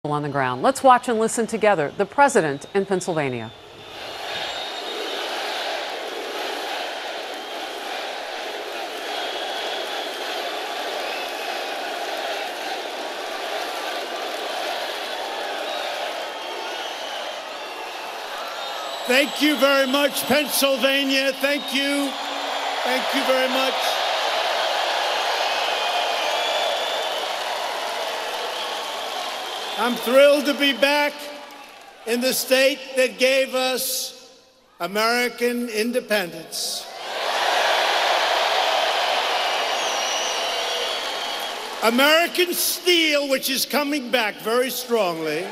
On the ground. Let's watch and listen together. The president in Pennsylvania. Thank you very much, Pennsylvania. Thank you. Thank you very much. I'm thrilled to be back in the state that gave us American independence. American steel, which is coming back very strongly,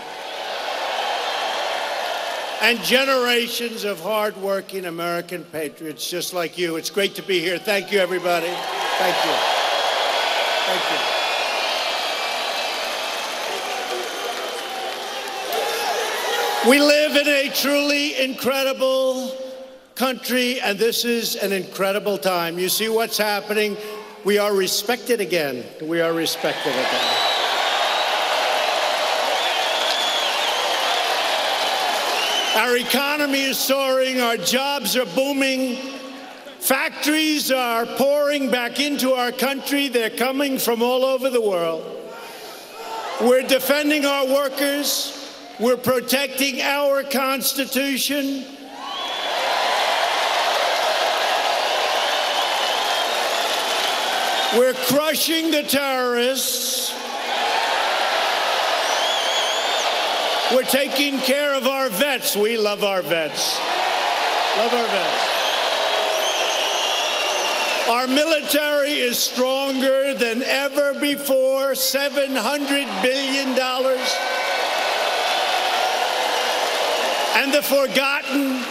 and generations of hardworking American patriots just like you. It's great to be here. Thank you, everybody. Thank you. Thank you. We live in a truly incredible country, and this is an incredible time. You see what's happening? We are respected again. We are respected again. Our economy is soaring. Our jobs are booming. Factories are pouring back into our country. They're coming from all over the world. We're defending our workers. We're protecting our Constitution. We're crushing the terrorists. We're taking care of our vets. We love our vets. Love our vets. Our military is stronger than ever before. $700 billion. And the forgotten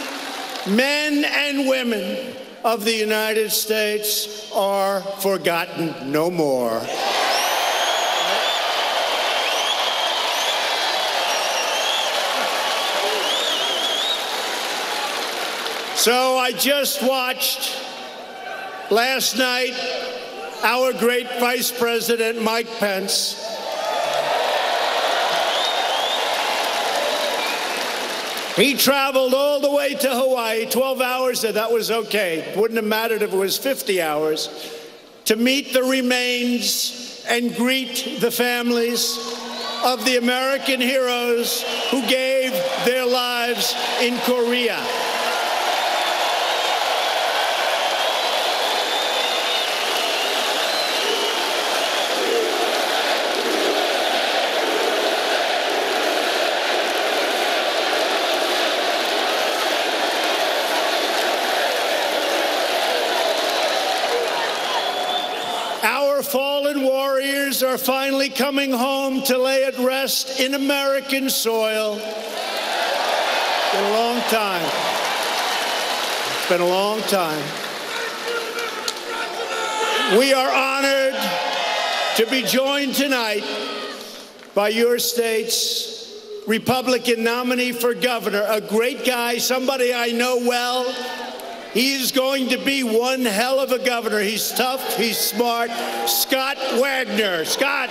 men and women of the United States are forgotten no more. So I just watched last night our great Vice President Mike Pence he traveled all the way to Hawaii, 12 hours, and that was okay. Wouldn't have mattered if it was 50 hours, to meet the remains and greet the families of the American heroes who gave their lives in Korea. Our fallen warriors are finally coming home to lay at rest in American soil. It's been a long time. It's been a long time. We are honored to be joined tonight by your state's Republican nominee for governor, a great guy, somebody I know well. He's going to be one hell of a governor. He's tough, he's smart. Scott Wagner. Scott.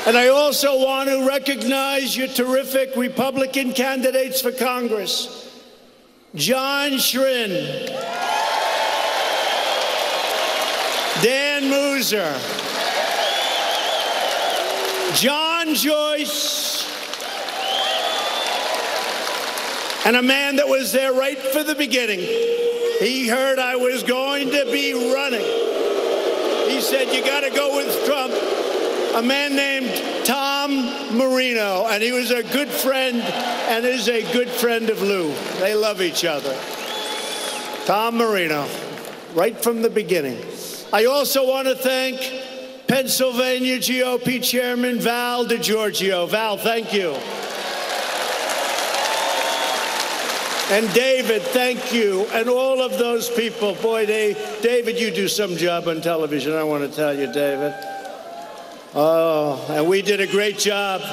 And I also want to recognize your terrific Republican candidates for Congress. John Schrin, Dan Mooser, John Joyce, and a man that was there right from the beginning. He heard I was going to be running. He said, you got to go with Trump. A man named Tom Marino, and he was a good friend and is a good friend of Lou. They love each other. Tom Marino, right from the beginning. I also want to thank Pennsylvania GOP Chairman Val DeGiorgio. Val, thank you. And David, thank you. And all of those people. Boy, David, you do some job on television, I want to tell you, David. Oh, and we did a great job.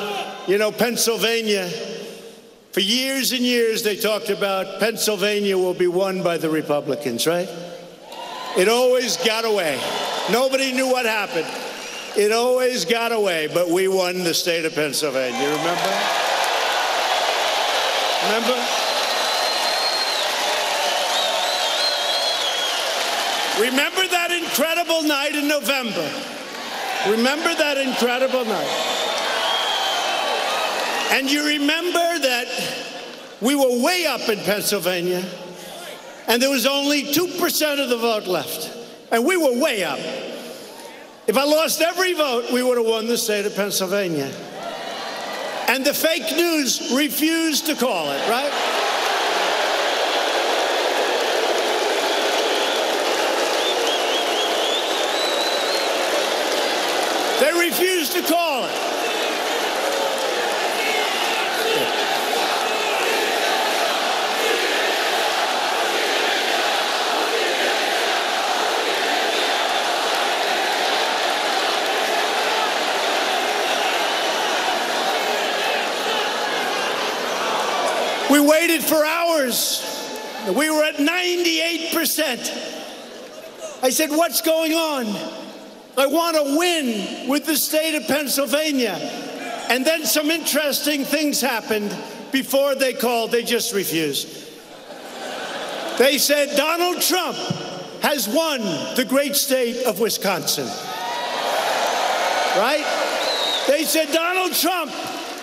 You know, Pennsylvania, For years and years, they talked about Pennsylvania will be won by the Republicans, right? It always got away. Nobody knew what happened. It always got away, but we won the state of Pennsylvania. Remember? Remember? Remember that incredible night in November? Remember that incredible night? And you remember that we were way up in Pennsylvania, and there was only 2% of the vote left. And we were way up. If I lost every vote, we would have won the state of Pennsylvania. And the fake news refused to call it, right? They refused to call it. We waited for hours. We were at 98%. I said, what's going on? I want to win with the state of Pennsylvania. And then some interesting things happened before they called. They just refused. They said, Donald Trump has won the great state of Wisconsin. Right? They said, Donald Trump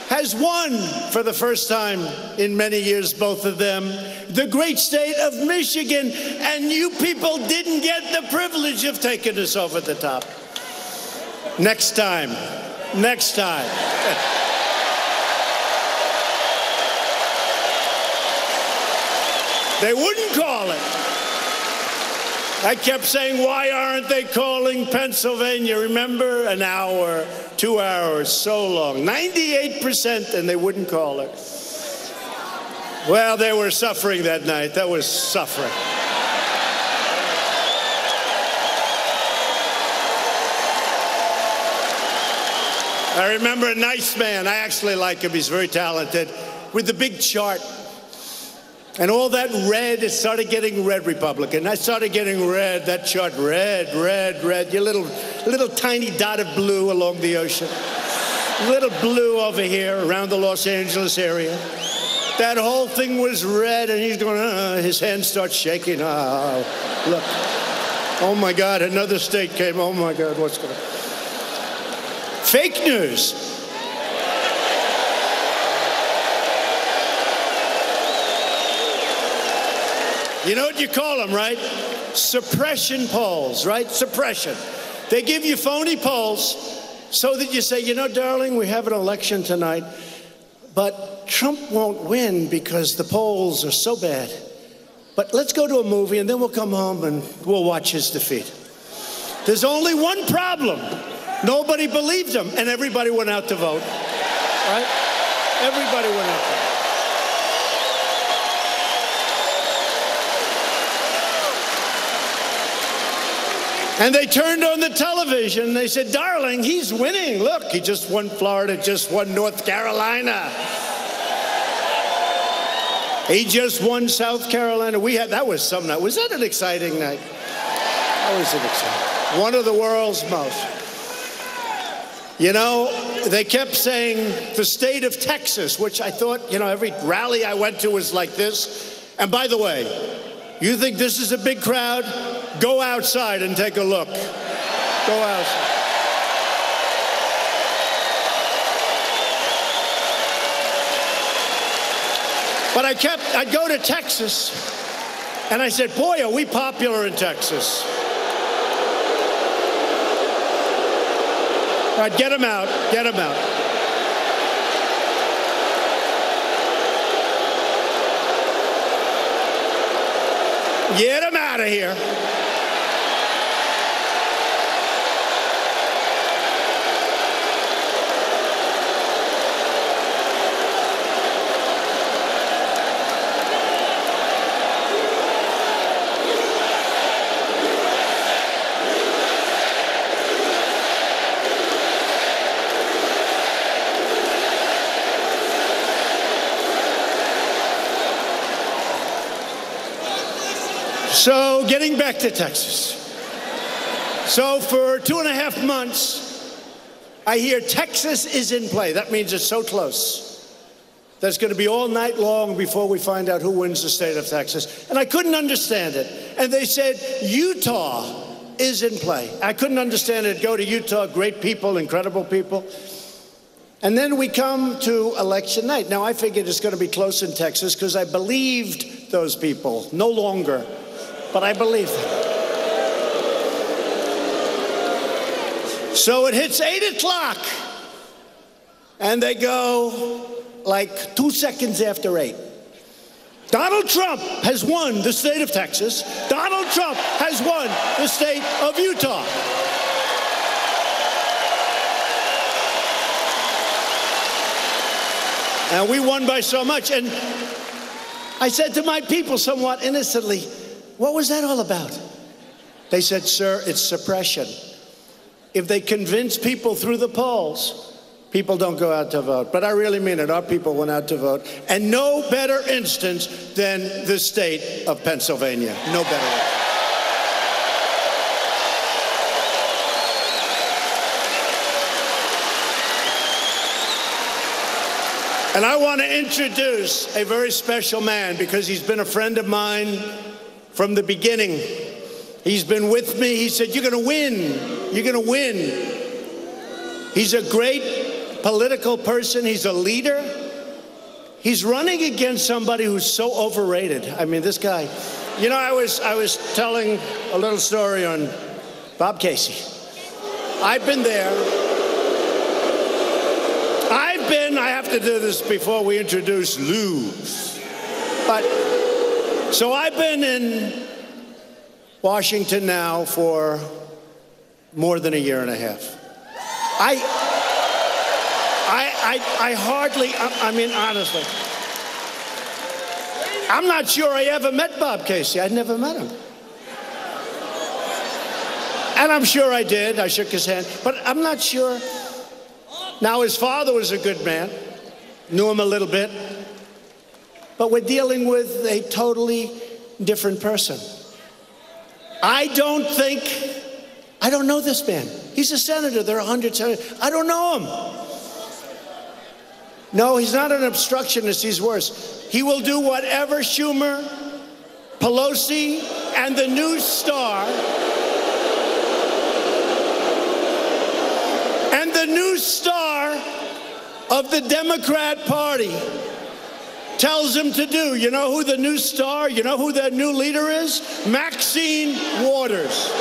has won for the first time in many years, both of them, the great state of Michigan. And you people didn't get the privilege of taking us over the top. Next time. Next time. They wouldn't call it. I kept saying, why aren't they calling Pennsylvania? Remember? An hour, 2 hours, so long. 98%, and they wouldn't call it. Well, they were suffering that night. That was suffering. I remember a nice man. I actually like him. He's very talented. With the big chart. And all that red, it started getting red, Republican. I started getting red, that chart, red, red, red. Your little tiny dot of blue along the ocean. Little blue over here around the Los Angeles area. That whole thing was red, and he's going, his hand starts shaking. Oh, look. Oh, my God, another state came. Oh, my God, what's going on? Fake news. You know what you call them, right? Suppression polls, right? Suppression. They give you phony polls so that you say, you know, darling, we have an election tonight, but Trump won't win because the polls are so bad. But let's go to a movie, and then we'll come home and we'll watch his defeat. There's only one problem. Nobody believed him, and everybody went out to vote, right? Everybody went out to vote. And they turned on the television, and they said, darling, he's winning. Look, he just won Florida, just won North Carolina. He just won South Carolina. That was some night. Was that an exciting night? That was an exciting. One of the world's most. You know, they kept saying the state of Texas, which I thought, you know, every rally I went to was like this. And by the way, you think this is a big crowd? Go outside and take a look. Go outside. But I'd go to Texas, and I said, boy, are we popular in Texas. All right, get him out, get him out. Get him out of here. So getting back to Texas. So for 2.5 months, I hear Texas is in play. That means it's so close. That's going to be all night long before we find out who wins the state of Texas. And I couldn't understand it. And they said Utah is in play. I couldn't understand it. Go to Utah, great people, incredible people. And then we come to election night. Now, I figured it's going to be close in Texas because I believed those people. No longer, but I believed them. So it hits 8 o'clock, and they go like 2 seconds after 8. Donald Trump has won the state of Texas. Donald Trump has won the state of Utah. And we won by so much. And I said to my people somewhat innocently, what was that all about? They said, sir, it's suppression. If they convince people through the polls, people don't go out to vote. But I really mean it. Our people went out to vote. And no better instance than the state of Pennsylvania. No better instance. And I want to introduce a very special man because he's been a friend of mine from the beginning. He's been with me. He said, you're going to win. You're going to win. He's a great political person. He's a leader. He's running against somebody who's so overrated. I mean, this guy. You know, I was telling a little story on Bob Casey. I've been there. I have to do this before we introduce Lou. But, so I've been in Washington now for more than 1.5 years. I hardly, I mean, honestly, I'm not sure I ever met Bob Casey. I'd never met him. And I'm sure I did. I shook his hand. But I'm not sure. Now, his father was a good man. Knew him a little bit. But we're dealing with a totally different person. I don't know this man. He's a senator. There are 100 senators. I don't know him. No, he's not an obstructionist. He's worse. He will do whatever Schumer, Pelosi, and the new star, of the Democrat Party tells him to do. You know who the new star, you know who the new leader is? Maxine Waters.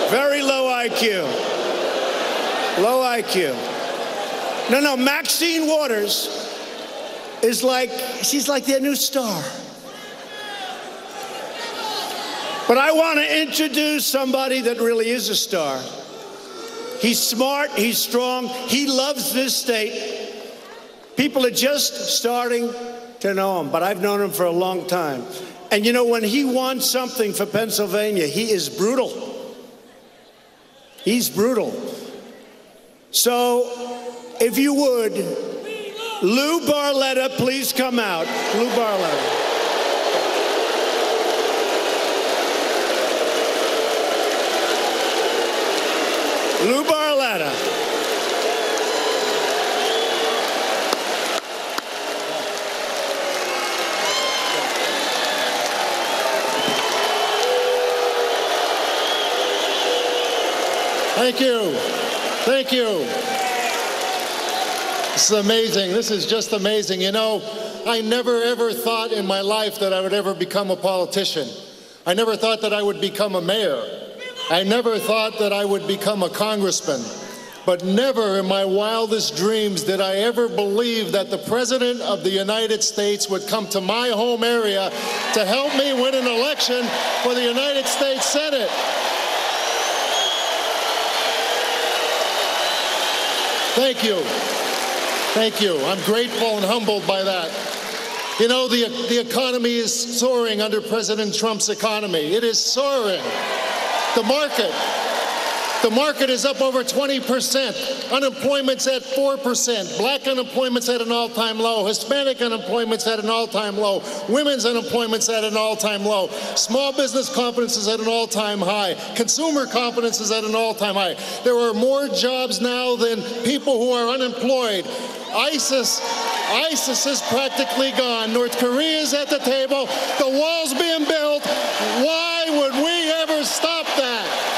Very low IQ. Low IQ. No, Maxine Waters is she's like their new star. But I want to introduce somebody that really is a star. He's smart, he's strong, he loves this state. People are just starting to know him, but I've known him for a long time. And you know, when he wants something for Pennsylvania, he is brutal. He's brutal. So, if you would, Lou Barletta, please come out. Lou Barletta. Lou Barletta. Thank you. Thank you. This is amazing. This is just amazing. You know, I never ever thought in my life that I would ever become a politician. I never thought that I would become a mayor. I never thought that I would become a congressman, but never in my wildest dreams did I ever believe that the President of the United States would come to my home area to help me win an election for the United States Senate. Thank you. Thank you. I'm grateful and humbled by that. You know, the economy is soaring under President Trump's economy. It is soaring. The The market is up over 20%. Unemployment's at 4%. Black unemployment's at an all-time low. Hispanic unemployment's at an all-time low. Women's unemployment's at an all-time low. Small business confidence is at an all-time high. Consumer confidence is at an all-time high. There are more jobs now than people who are unemployed. ISIS is practically gone. North Korea is at the table. The wall's being built. Why would we ever stop that?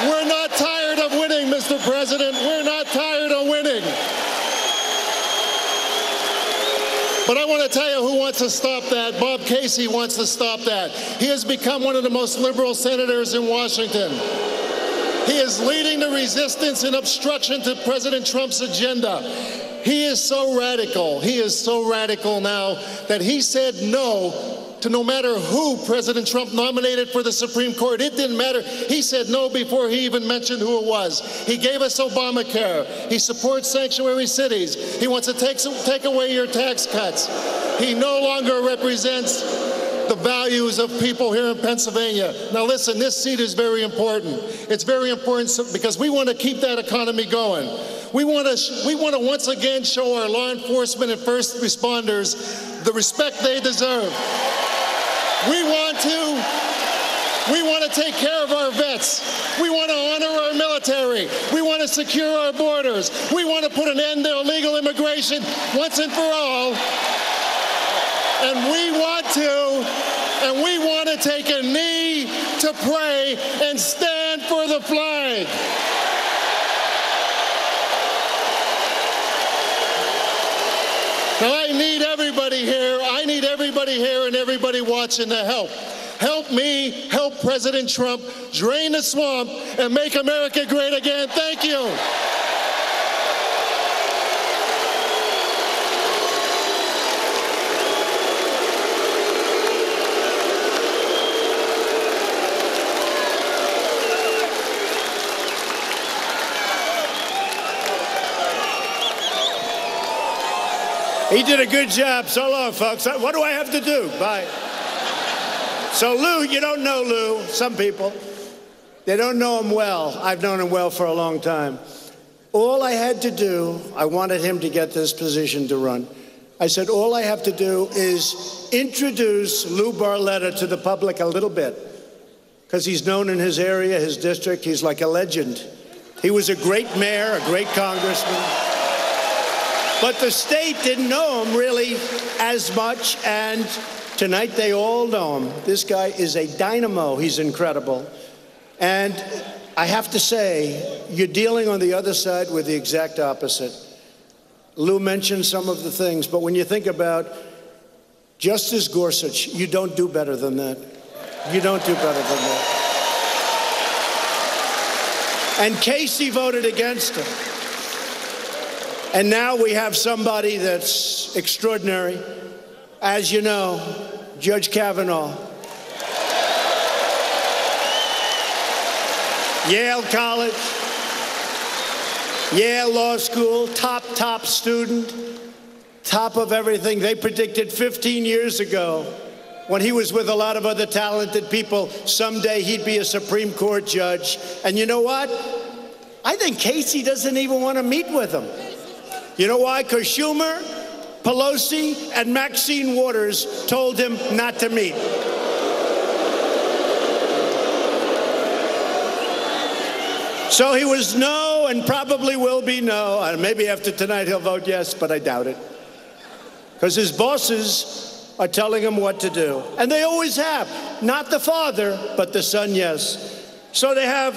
We're not tired of winning, Mr. President. We're not tired of winning. But I want to tell you who wants to stop that. Bob Casey wants to stop that. He has become one of the most liberal senators in Washington. He is leading the resistance and obstruction to President Trump's agenda. He is so radical. He is so radical now that he said no to no matter who President Trump nominated for the Supreme Court. It didn't matter. He said no before he even mentioned who it was. He gave us Obamacare. He supports sanctuary cities. He wants to take away your tax cuts. He no longer represents the values of people here in Pennsylvania. Now listen, this seat is very important. It's very important because we want to keep that economy going. We want to once again show our law enforcement and first responders the respect they deserve. We want to take care of our vets. We want to honor our military. We want to secure our borders. We want to put an end to illegal immigration once and for all. And we want to take a knee to pray and stand for the flag. Now I need everybody here. I need everybody here and everybody watching to help. Help me help President Trump drain the swamp and make America great again. Thank you. He did a good job. So long, folks. What do I have to do? Bye. So Lou, you don't know Lou. Some people, they don't know him well. I've known him well for a long time. All I had to do, I wanted him to get this position to run. I said, all I have to do is introduce Lou Barletta to the public a little bit, because he's known in his area, his district. He's like a legend. He was a great mayor, a great congressman. But the state didn't know him really as much, and tonight they all know him. This guy is a dynamo. He's incredible. And I have to say, you're dealing on the other side with the exact opposite. Lou mentioned some of the things, but when you think about Justice Gorsuch, you don't do better than that. You don't do better than that. And Casey voted against him. And now we have somebody that's extraordinary. As you know, Judge Kavanaugh. Yale College, Yale Law School, top student, top of everything. They predicted 15 years ago, when he was with a lot of other talented people, someday he'd be a Supreme Court judge. And you know what? I think Casey doesn't even want to meet with him. You know why? Because Schumer, Pelosi, and Maxine Waters told him not to meet. So he was no, and probably will be no. And maybe after tonight he'll vote yes, but I doubt it. Because his bosses are telling him what to do. And they always have. Not the father, but the son, yes. So they have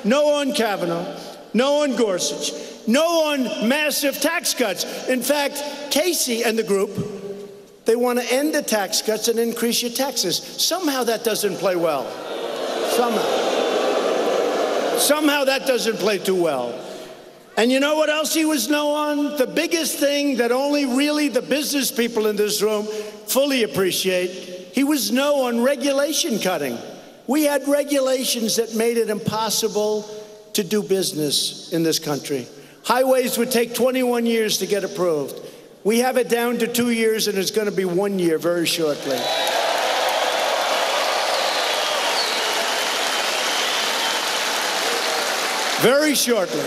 no on Kavanaugh, no on Gorsuch, no on massive tax cuts. In fact, Casey and the group, they want to end the tax cuts and increase your taxes. Somehow that doesn't play well. Somehow that doesn't play too well. And you know what else he was no on? The biggest thing that only really the business people in this room fully appreciate, he was no on regulation cutting. We had regulations that made it impossible to do business in this country. Highways would take 21 years to get approved. We have it down to 2 years, and it's going to be 1 year very shortly. Very shortly.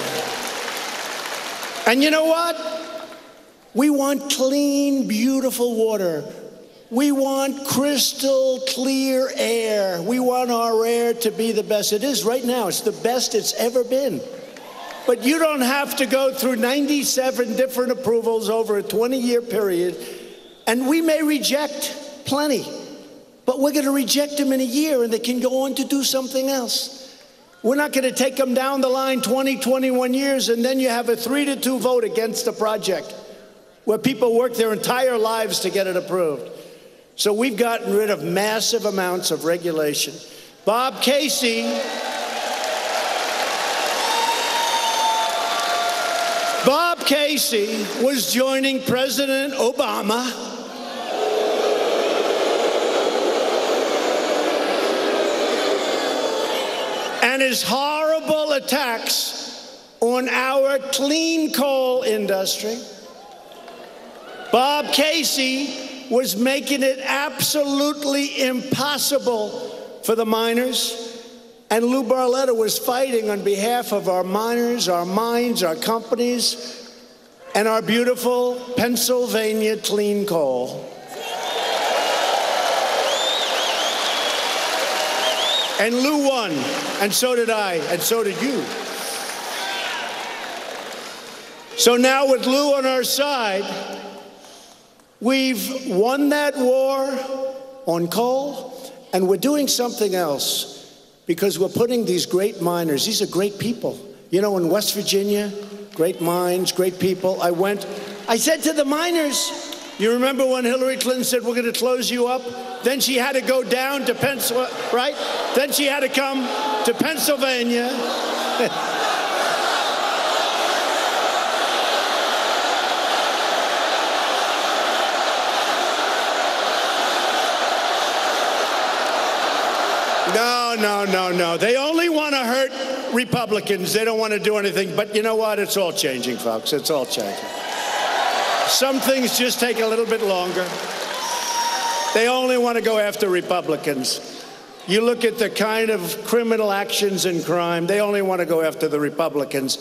And you know what? We want clean, beautiful water. We want crystal clear air. We want our air to be the best. It is right now. It's the best it's ever been. But you don't have to go through 97 different approvals over a 20-year period. And we may reject plenty, but we're going to reject them in a year and they can go on to do something else. We're not going to take them down the line 20, 21 years and then you have a 3-2 vote against the project where people work their entire lives to get it approved. So we've gotten rid of massive amounts of regulation. Bob Casey was joining President Obama and his horrible attacks on our clean coal industry. Bob Casey was making it absolutely impossible for the miners. And Lou Barletta was fighting on behalf of our miners, our mines, our companies, and our beautiful Pennsylvania clean coal. And Lou won, and so did I, and so did you. So now with Lou on our side, we've won that war on coal, and we're doing something else. Because we're putting these great miners, these are great people. You know, in West Virginia, great mines, great people. I said to the miners, you remember when Hillary Clinton said, we're going to close you up? Then she had to go down to Pennsylvania, right? Then she had to come to Pennsylvania. No. They only want to hurt Republicans. They don't want to do anything. But you know what? It's all changing, folks. It's all changing. Some things just take a little bit longer. They only want to go after Republicans. You look at the kind of criminal actions and crime, they only want to go after the Republicans.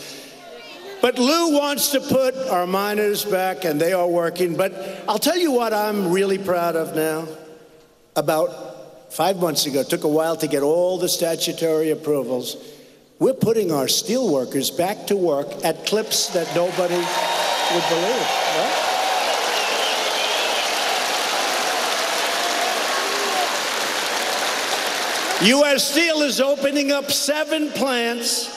But Lou wants to put our miners back, and they are working. But I'll tell you what I'm really proud of now. About 5 months ago, it took a while to get all the statutory approvals. We're putting our steel workers back to work at clips that nobody would believe. Right? U.S. Steel is opening up 7 plants.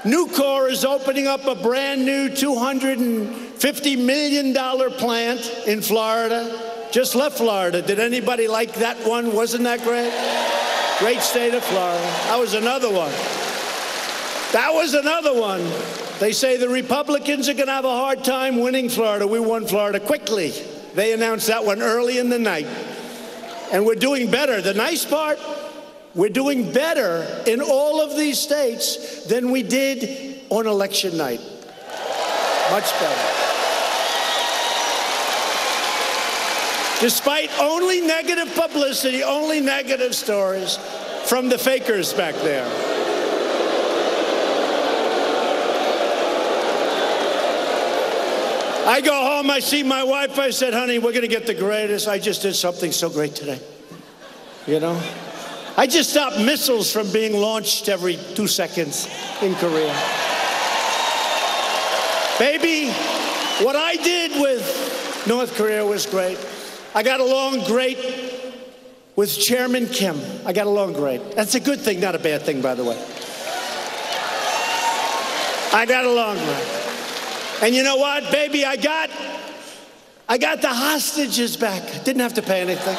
Nucor is opening up a brand new $250 million plant in Florida. Just left Florida. Did anybody like that one? Wasn't that great? Great state of Florida. That was another one. They say the Republicans are going to have a hard time winning Florida. We won Florida quickly. They announced that one early in the night. And we're doing better. The nice part, we're doing better in all of these states than we did on election night. Much better. Despite only negative publicity, only negative stories from the fakers back there. I go home, I see my wife, I said, honey, we're going to get the greatest. I just did something so great today. You know? I just stopped missiles from being launched every 2 seconds in Korea. Baby, what I did with North Korea was great. I got along great with Chairman Kim. I got along great. That's a good thing, not a bad thing, by the way. I got along great. And you know what, baby? I got the hostages back. Didn't have to pay anything.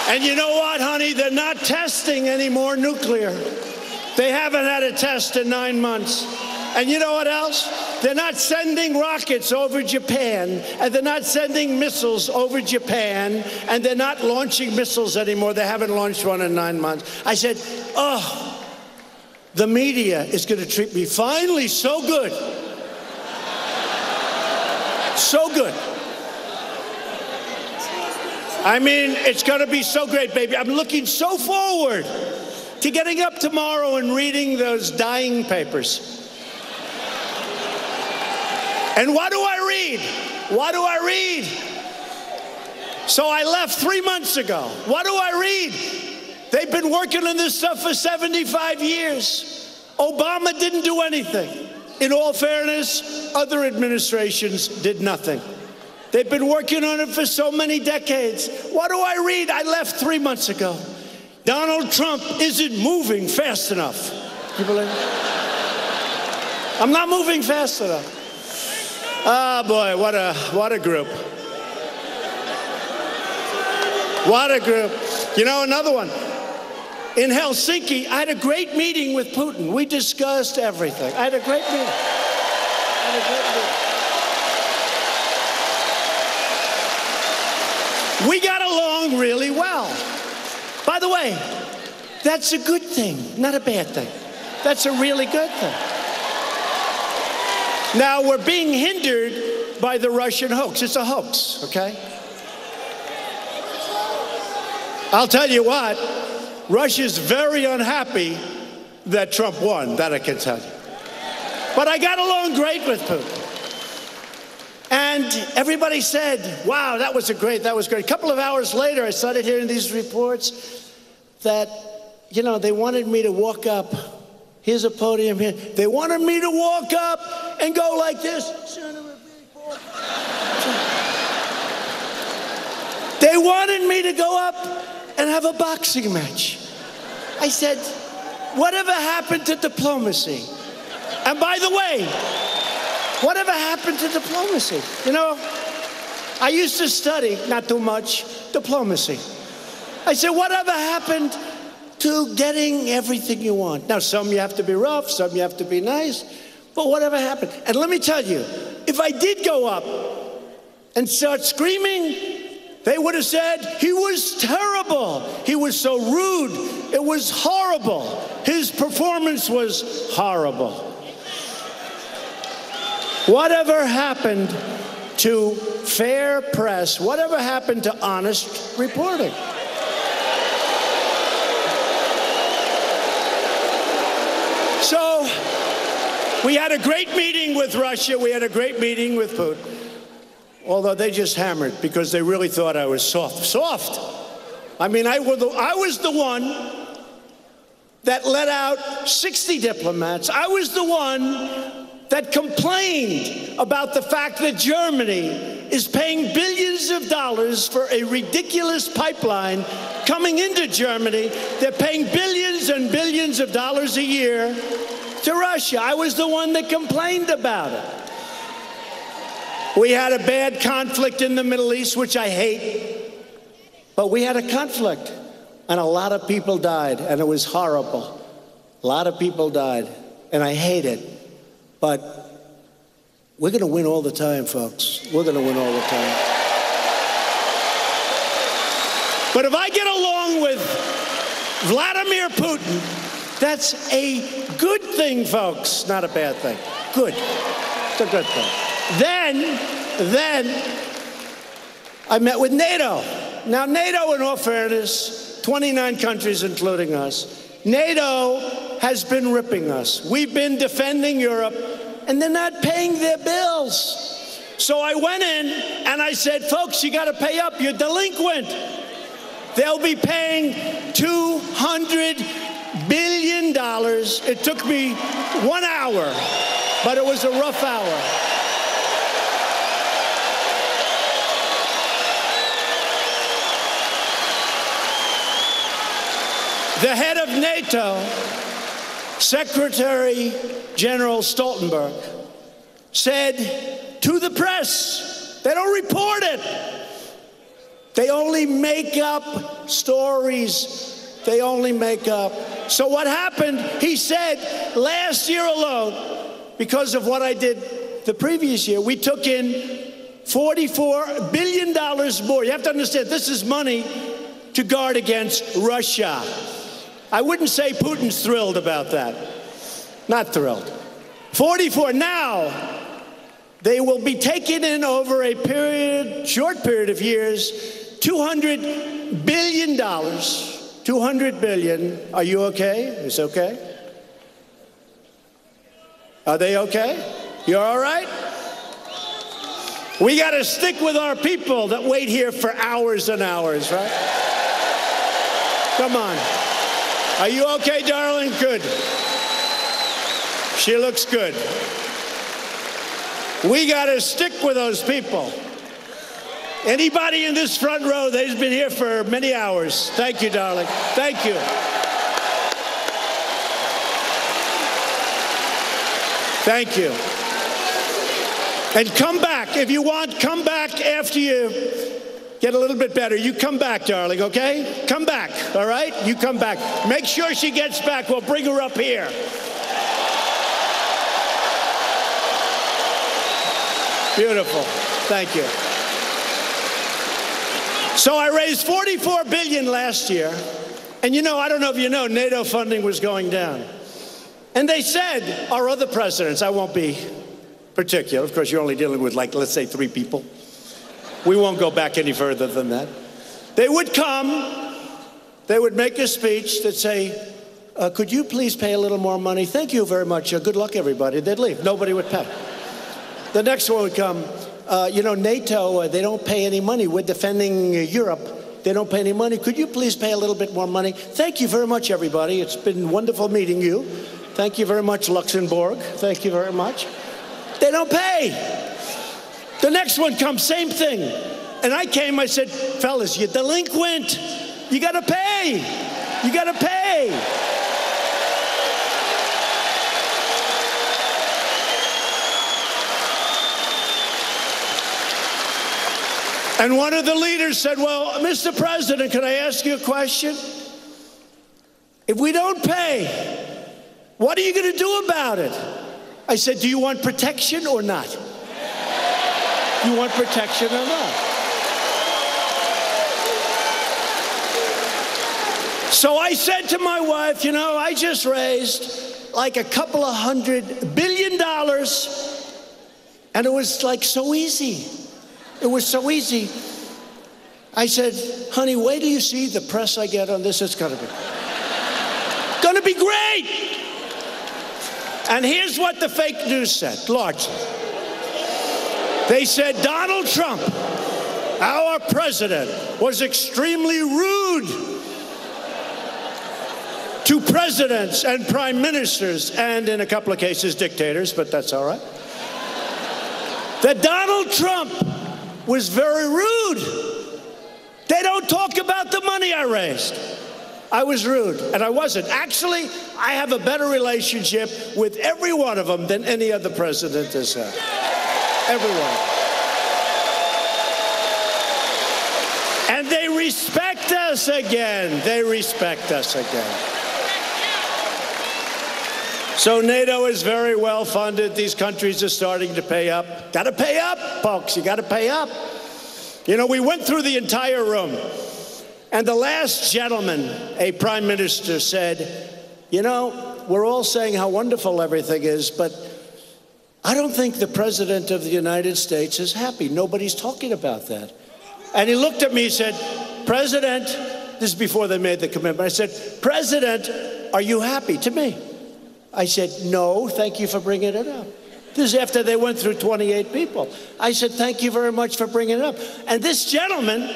And you know what, honey? They're not testing any more nuclear. They haven't had a test in 9 months. And you know what else? They're not sending rockets over Japan, and they're not sending missiles over Japan, and they're not launching missiles anymore. They haven't launched one in 9 months. I said, oh, the media is going to treat me finally so good. So good. I mean, it's going to be so great, baby. I'm looking so forward to getting up tomorrow and reading those dying papers. And what do I read? What do I read? So I left 3 months ago. What do I read? They've been working on this stuff for 75 years. Obama didn't do anything. In all fairness, other administrations did nothing. They've been working on it for so many decades. What do I read? I left 3 months ago. Donald Trump isn't moving fast enough. You believe it? I'm not moving fast enough. Oh boy, what a group. What a group. You know, another one. In Helsinki, I had a great meeting with Putin. We discussed everything. I had a great meeting. We got along really well. By the way, that's a good thing, not a bad thing. That's a really good thing. Now, we're being hindered by the Russian hoax. It's a hoax, okay? I'll tell you what, Russia's very unhappy that Trump won, that I can tell you. But I got along great with Putin. And everybody said, wow, that was great. A couple of hours later, I started hearing these reports that, you know, they wanted me to walk up. Here's a podium here. They wanted me to walk up and go like this. They wanted me to go up and have a boxing match. I said, whatever happened to diplomacy? And by the way, whatever happened to diplomacy? You know, I used to study, not too much, diplomacy. I said, whatever happened to getting everything you want? Now, some you have to be rough, some you have to be nice, but whatever happened? And let me tell you, if I did go up and start screaming, they would have said, he was terrible. He was so rude. It was horrible. His performance was horrible. Whatever happened to fair press? Whatever happened to honest reporting? So we had a great meeting with Russia. We had a great meeting with Putin. Although they just hammered because they really thought I was soft. Soft. I mean, I was the one that let out 60 diplomats. I was the one that complained about the fact that Germany is paying billions of dollars for a ridiculous pipeline coming into Germany. They're paying billions and billions of dollars a year to Russia. I was the one that complained about it. We had a bad conflict in the Middle East, which I hate. But we had a conflict, and a lot of people died, and it was horrible. A lot of people died, and I hate it. But we're going to win all the time, folks. We're going to win all the time. But if I get along with Vladimir Putin, that's a good thing, folks, not a bad thing. Good. It's a good thing. Then I met with NATO. Now, NATO, in all fairness, 29 countries, including us, NATO has been ripping us. We've been defending Europe, and they're not paying their bills. So I went in and I said, folks, you got to pay up. You're delinquent. They'll be paying $200 billion. It took me 1 hour, but it was a rough hour. The head of NATO, Secretary General Stoltenberg, said to the press, they don't report it. They only make up stories. They only make up. So what happened, he said, last year alone, because of what I did the previous year, we took in $44 billion more. You have to understand, this is money to guard against Russia. I wouldn't say Putin's thrilled about that. Not thrilled. 44. Now, they will be taken in over a short period of years, $200 billion. $200 billion. Are you okay? Is okay? Are they okay? You're all right? We got to stick with our people that wait here for hours and hours, right? Come on. Are you okay, darling? Good. She looks good. We got to stick with those people. Anybody in this front row, they've been here for many hours. Thank you, darling. Thank you. Thank you. And come back. If you want, come back after you get a little bit better. You come back, darling, okay? Come back, all right? You come back. Make sure she gets back. We'll bring her up here. Beautiful. Thank you. So I raised $44 billion last year. And you know, I don't know if you know, NATO funding was going down. And they said, our other presidents, I won't be particular. Of course, you're only dealing with, like, let's say 3 people. We won't go back any further than that. They would come, they would make a speech that say, could you please pay a little more money? Thank you very much. Good luck, everybody. They'd leave. Nobody would pay. The next one would come, you know, NATO, they don't pay any money. We're defending Europe. They don't pay any money. Could you please pay a little bit more money? Thank you very much, everybody. It's been wonderful meeting you. Thank you very much, Luxembourg. Thank you very much. They don't pay. The next one comes, same thing. And I came, I said, fellas, you're delinquent. You gotta pay. You gotta pay. And one of the leaders said, well, Mr. President, can I ask you a question? If we don't pay, what are you going to do about it? I said, do you want protection or not? You want protection or not? So I said to my wife, you know, I just raised like a couple of $100 billion, and it was like so easy. It was so easy. I said, honey, wait till you see the press I get on this. It's gonna be great. And here's what the fake news said, largely. They said Donald Trump, our president, was extremely rude to presidents and prime ministers, and in a couple of cases, dictators, but that's all right. That Donald Trump was very rude. They don't talk about the money I raised. I was rude, and I wasn't. Actually, I have a better relationship with every one of them than any other president has had. Everyone. And they respect us again. They respect us again. So NATO is very well funded. These countries are starting to pay up. Got to pay up, folks. You got to pay up. You know, we went through the entire room, and the last gentleman, a prime minister, said, you know, we're all saying how wonderful everything is, but I don't think the president of the United States is happy. Nobody's talking about that. And he looked at me and said, President, this is before they made the commitment. I said, President, are you happy? To me. I said, no, thank you for bringing it up. This is after they went through 28 people. I said, thank you very much for bringing it up. And this gentleman,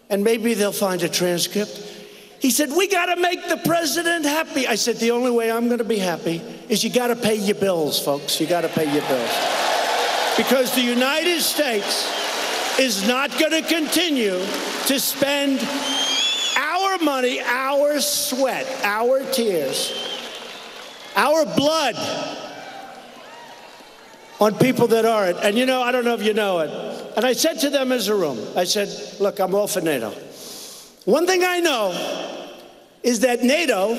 and maybe they'll find a transcript, he said, we got to make the president happy. I said, the only way I'm going to be happy is you got to pay your bills, folks. You got to pay your bills. Because the United States is not going to continue to spend our money, our sweat, our tears, our blood on people that aren't. And you know, I don't know if you know it. And I said to them as a room, I said, look, I'm all for NATO. One thing I know is that NATO,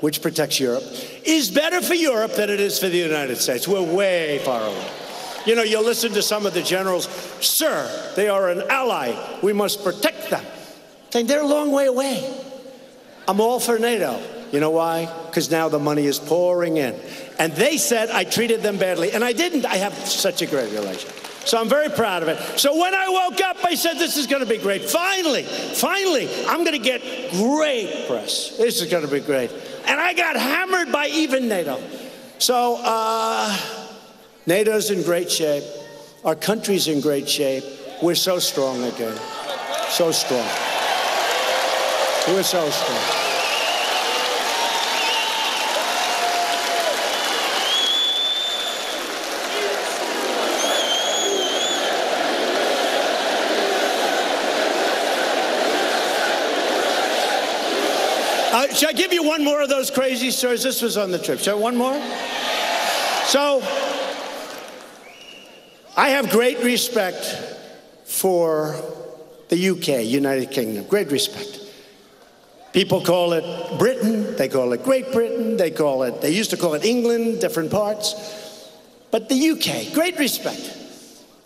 which protects Europe, is better for Europe than it is for the United States. We're way far away. You know, you'll listen to some of the generals, sir, they are an ally. We must protect them. Saying they're a long way away. I'm all for NATO. You know why? Because now the money is pouring in. And they said I treated them badly. And I didn't. I have such a great relationship. So I'm very proud of it. So when I woke up, I said, this is going to be great. Finally, I'm going to get great press. This is going to be great. And I got hammered by even NATO. So NATO's in great shape. Our country's in great shape. We're so strong again. So strong. We're so strong. Should I give you one more of those crazy stories? This was on the trip. Should I one more? So, I have great respect for the UK, United Kingdom. Great respect. People call it Britain. They call it Great Britain. They used to call it England, different parts. But the UK, great respect.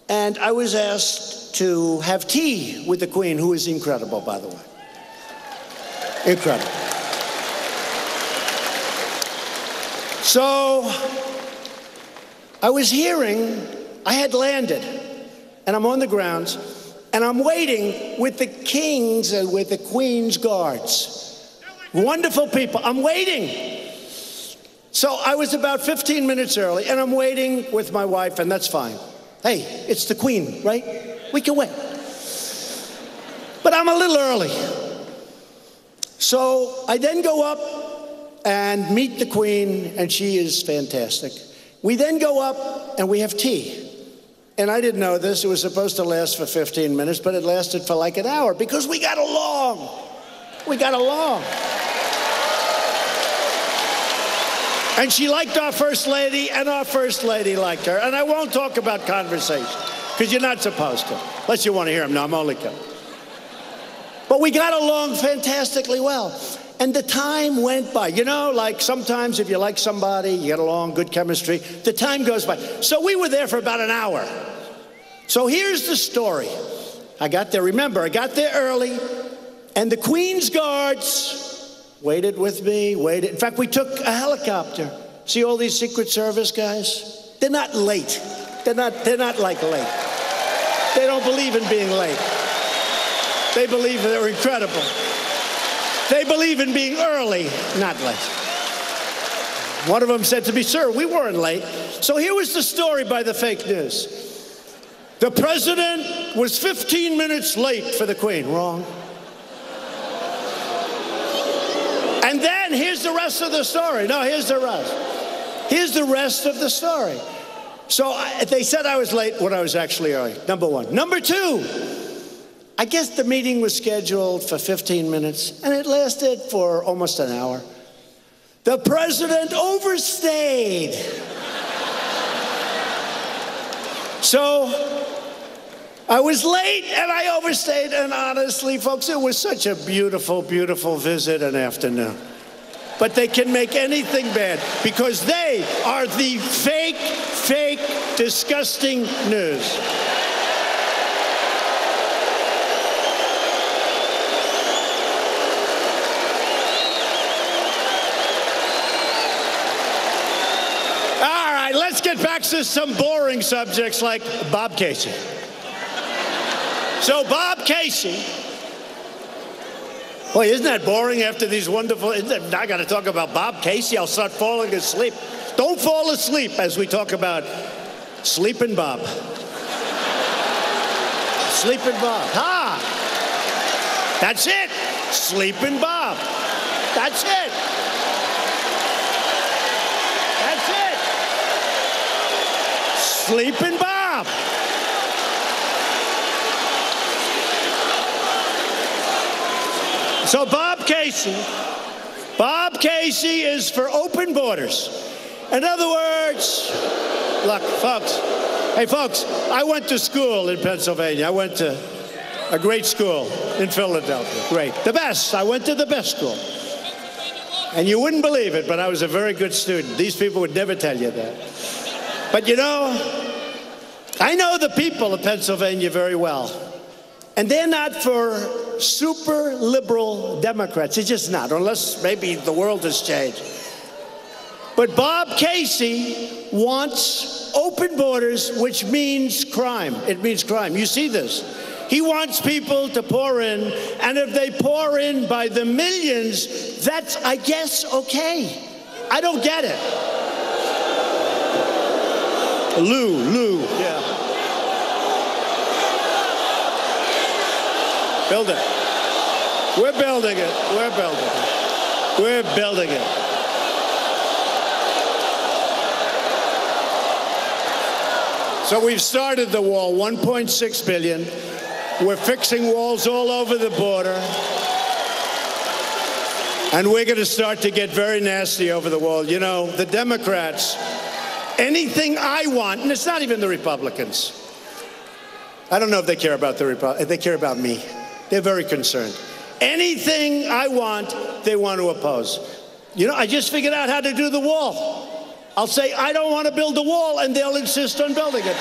And I was asked to have tea with the Queen, who is incredible, by the way. Incredible. So I was hearing, I had landed, and I'm on the grounds, and I'm waiting with the king's and with the Queen's guards. Wonderful people. I'm waiting. So I was about 15 minutes early, and I'm waiting with my wife, and that's fine. Hey, it's the Queen, right? We can wait. But I'm a little early. So I then go up and meet the Queen, and she is fantastic. We then go up and we have tea. And I didn't know this. It was supposed to last for 15 minutes, but it lasted for like an hour because we got along. We got along. And she liked our First Lady, and our First Lady liked her. And I won't talk about conversation because you're not supposed to, unless you want to hear them. No, I'm only kidding. But we got along fantastically well. And the time went by. You know, like sometimes if you like somebody, you get along, good chemistry, the time goes by. So we were there for about an hour. So here's the story. I got there, remember, I got there early, and the Queen's guards waited with me, waited. In fact, we took a helicopter. See all these Secret Service guys? They're not late. They're not like late. They don't believe in being late. They believe they're incredible. They believe in being early, not late. One of them said to me, sir, we weren't late. So here was the story by the fake news. The president was 15 minutes late for the Queen. Wrong. And then here's the rest of the story. No, here's the rest. Here's the rest of the story. So they said I was late when I was actually early, number one. Number two, I guess the meeting was scheduled for 15 minutes, and it lasted for almost an hour. The president overstayed. So I was late, and I overstayed, and honestly, folks, it was such a beautiful, beautiful visit and afternoon. But they can make anything bad because they are the fake, disgusting news. Let's get back to some boring subjects like Bob Casey. So Bob Casey, boy, isn't that boring after these wonderful, I got to talk about Bob Casey, I'll start falling asleep. Don't fall asleep as we talk about Sleeping Bob. Sleeping Bob, that's it, Sleeping Bob, that's it. Sleeping Bob. So Bob Casey is for open borders. In other words, look, folks, hey folks, I went to school in Pennsylvania. I went to a great school in Philadelphia. Great, the best. I went to the best school. And you wouldn't believe it, but I was a very good student. These people would never tell you that. But you know, I know the people of Pennsylvania very well. And they're not for super liberal Democrats. They're just not, unless maybe the world has changed. But Bob Casey wants open borders, which means crime. It means crime. You see this. He wants people to pour in, and if they pour in by the millions, that's, I guess, okay. I don't get it. Lou, yeah. Build it. We're building it. We're building it. We're building it. So we've started the wall, 1.6 billion. We're fixing walls all over the border. And we're going to start to get very nasty over the wall. You know, the Democrats, anything I want, and it's not even the Republicans. I don't know if they care about the Republicans. They care about me. They're very concerned. Anything I want, they want to oppose. You know, I just figured out how to do the wall. I'll say, I don't want to build the wall, and they'll insist on building it.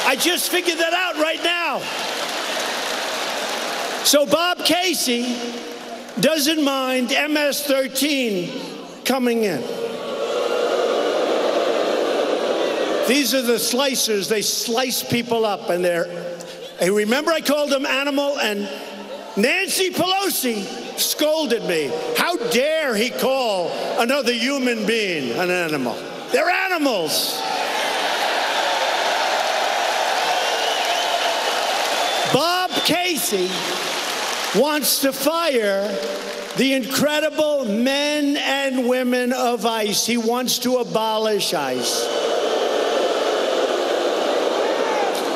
I just figured that out right now. So Bob Casey doesn't mind MS-13 coming in. These are the slicers. They slice people up, and hey, remember I called them animal, and Nancy Pelosi scolded me. How dare he call another human being an animal? They're animals. Bob Casey wants to fire the incredible men and women of ICE. He wants to abolish ICE.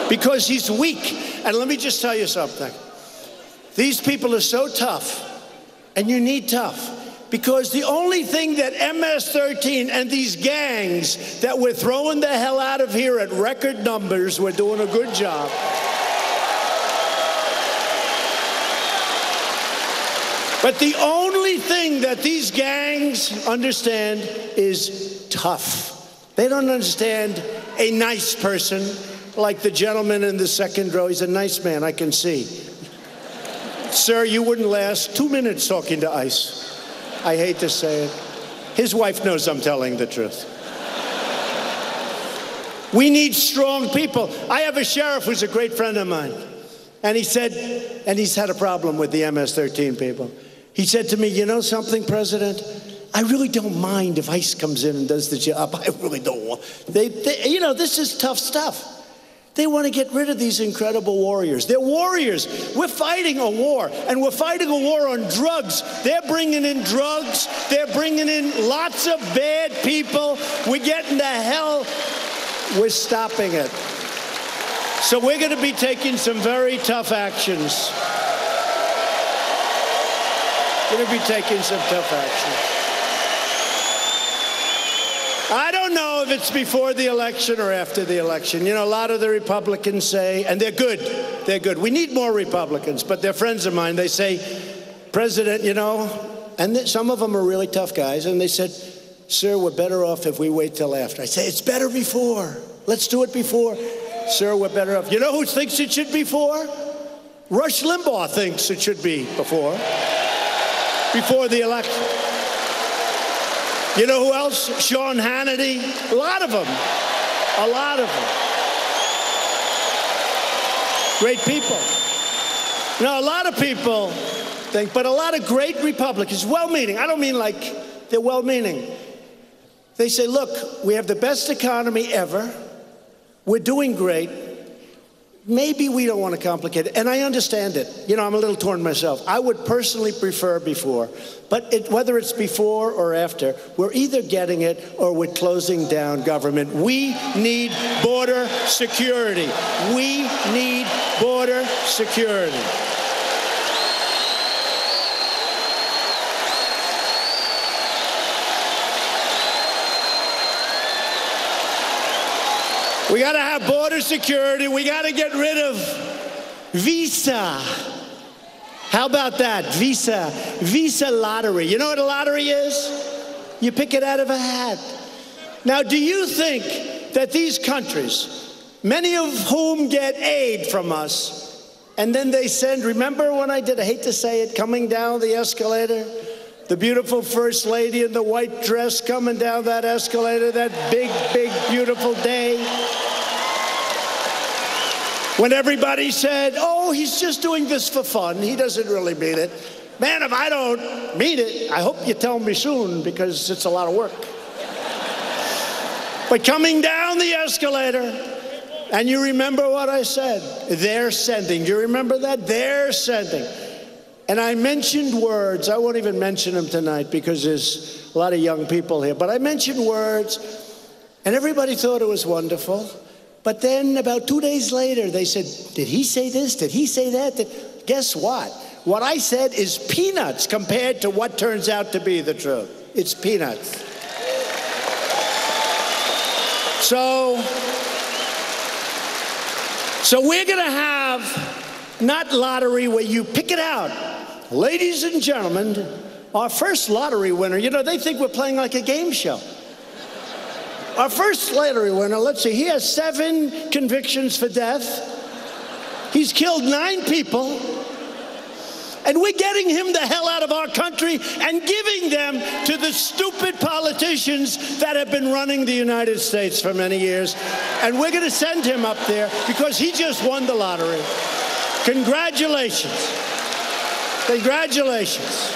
Because he's weak. And let me just tell you something. These people are so tough, and you need tough, because the only thing that MS-13 and these gangs that we're throwing the hell out of here at record numbers, we're doing a good job. But the only thing that these gangs understand is tough. They don't understand a nice person like the gentleman in the second row. He's a nice man, I can see. Sir, you wouldn't last 2 minutes talking to ICE. I hate to say it. His wife knows I'm telling the truth. We need strong people. I have a sheriff who's a great friend of mine. And he said, and he's had a problem with the MS-13 people. He said to me, you know something, President? I really don't mind if ICE comes in and does the job. I really don't want. You know, this is tough stuff. They want to get rid of these incredible warriors. They're warriors. We're fighting a war, and we're fighting a war on drugs. They're bringing in drugs. They're bringing in lots of bad people. We're getting the hell. We're stopping it. So we're going to be taking some very tough actions. We're going to be taking some tough actions. I don't know if it's before the election or after the election. You know, a lot of the Republicans say, and they're good, we need more Republicans, but they're friends of mine. They say, President, you know, and some of them are really tough guys, and they said, sir, we're better off if we wait till after. I say, it's better before. Let's do it before. Sir, we're better off. You know who thinks it should be before? Rush Limbaugh thinks it should be before the election. You know who else? Sean Hannity. A lot of them. A lot of them. Great people. Now, a lot of people think, but a lot of great Republicans, well-meaning. I don't mean like they're well-meaning. They say, look, we have the best economy ever. We're doing great. Maybe we don't want to complicate it. And I understand it. You know, I'm a little torn myself. I would personally prefer before. But whether it's before or after, we're either getting it or we're closing down government. We need border security. We need border security. We got to have border security. We got to get rid of visa. How about that? Visa lottery. You know what a lottery is? You pick it out of a hat. Now, do you think that these countries, many of whom get aid from us, And then they send, remember when I did, I hate to say it, coming down the escalator? The beautiful First Lady in the white dress coming down that escalator, that big, big, beautiful day. When everybody said, oh, he's just doing this for fun. He doesn't really mean it. Man, if I don't mean it, I hope you tell me soon because it's a lot of work. But coming down the escalator, and you remember what I said, they're sending. Do you remember that? They're sending. And I mentioned words. I won't even mention them tonight because there's a lot of young people here. But I mentioned words, and everybody thought it was wonderful. But then about 2 days later, they said, did he say this? Did he say that? Guess what? What I said is peanuts compared to what turns out to be the truth. It's peanuts. So we're going to have not lottery where you pick it out. Ladies and gentlemen, our first lottery winner, you know, they think we're playing like a game show. Our first lottery winner, let's see, he has 7 convictions for death. He's killed 9 people. And we're getting him the hell out of our country and giving them to the stupid politicians that have been running the United States for many years. And we're going to send him up there because he just won the lottery. Congratulations. Congratulations.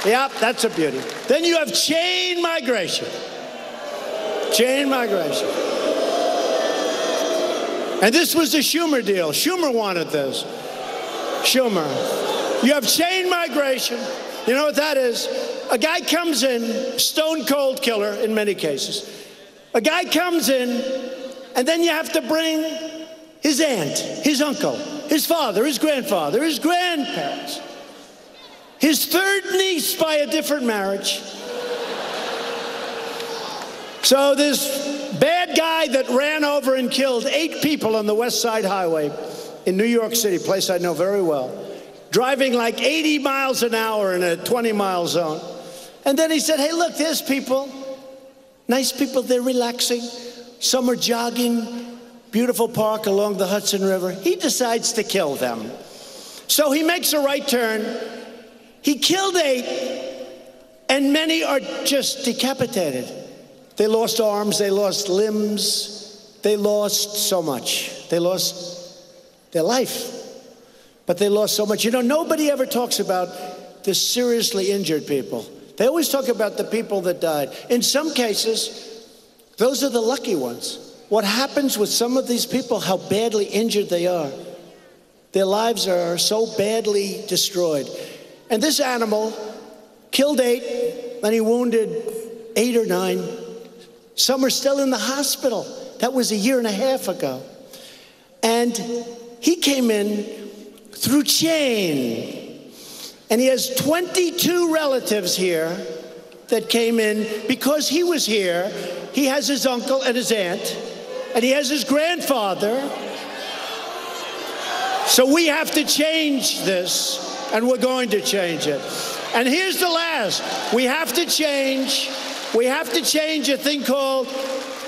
Yep, that's a beauty. Then you have chain migration. Chain migration. And this was the Schumer deal. Schumer wanted this. Schumer. You have chain migration. You know what that is? A guy comes in, stone cold killer in many cases. A guy comes in, and then you have to bring his aunt, his uncle, his father, his grandfather, his grandparents, his third niece by a different marriage. So this bad guy that ran over and killed 8 people on the West Side Highway in New York City, a place I know very well, driving like 80 miles an hour in a 20-mile zone. And then he said, hey, look, there's people, nice people, they're relaxing. Some are jogging, beautiful park along the Hudson River. He decides to kill them. So he makes a right turn. He killed 8, and many are just decapitated. They lost arms, they lost limbs, they lost so much. They lost their life. But they lost so much. You know, nobody ever talks about the seriously injured people. They always talk about the people that died. In some cases, those are the lucky ones. What happens with some of these people, how badly injured they are. Their lives are so badly destroyed. And this animal killed 8, and he wounded 8 or 9. Some are still in the hospital. That was a year and a half ago. And he came in through chain. And he has 22 relatives here that came in because he was here. He has his uncle and his aunt, and he has his grandfather. So we have to change this, and we're going to change it. And here's the last. We have to change a thing called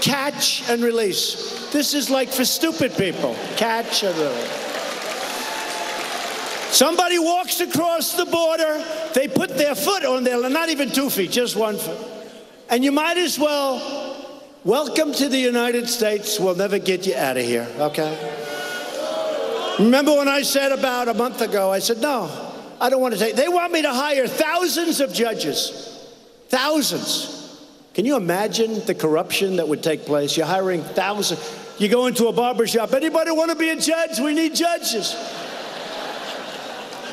catch and release. This is like for stupid people. Catch and release. Somebody walks across the border, they put their foot on there, not even 2 feet, just 1 foot. And you might as well, welcome to the United States, we'll never get you out of here, okay? Remember when I said about a month ago, I said, no, I don't want to take, they want me to hire thousands of judges, thousands. Can you imagine the corruption that would take place? You're hiring thousands. You go into a barbershop, anybody want to be a judge? We need judges.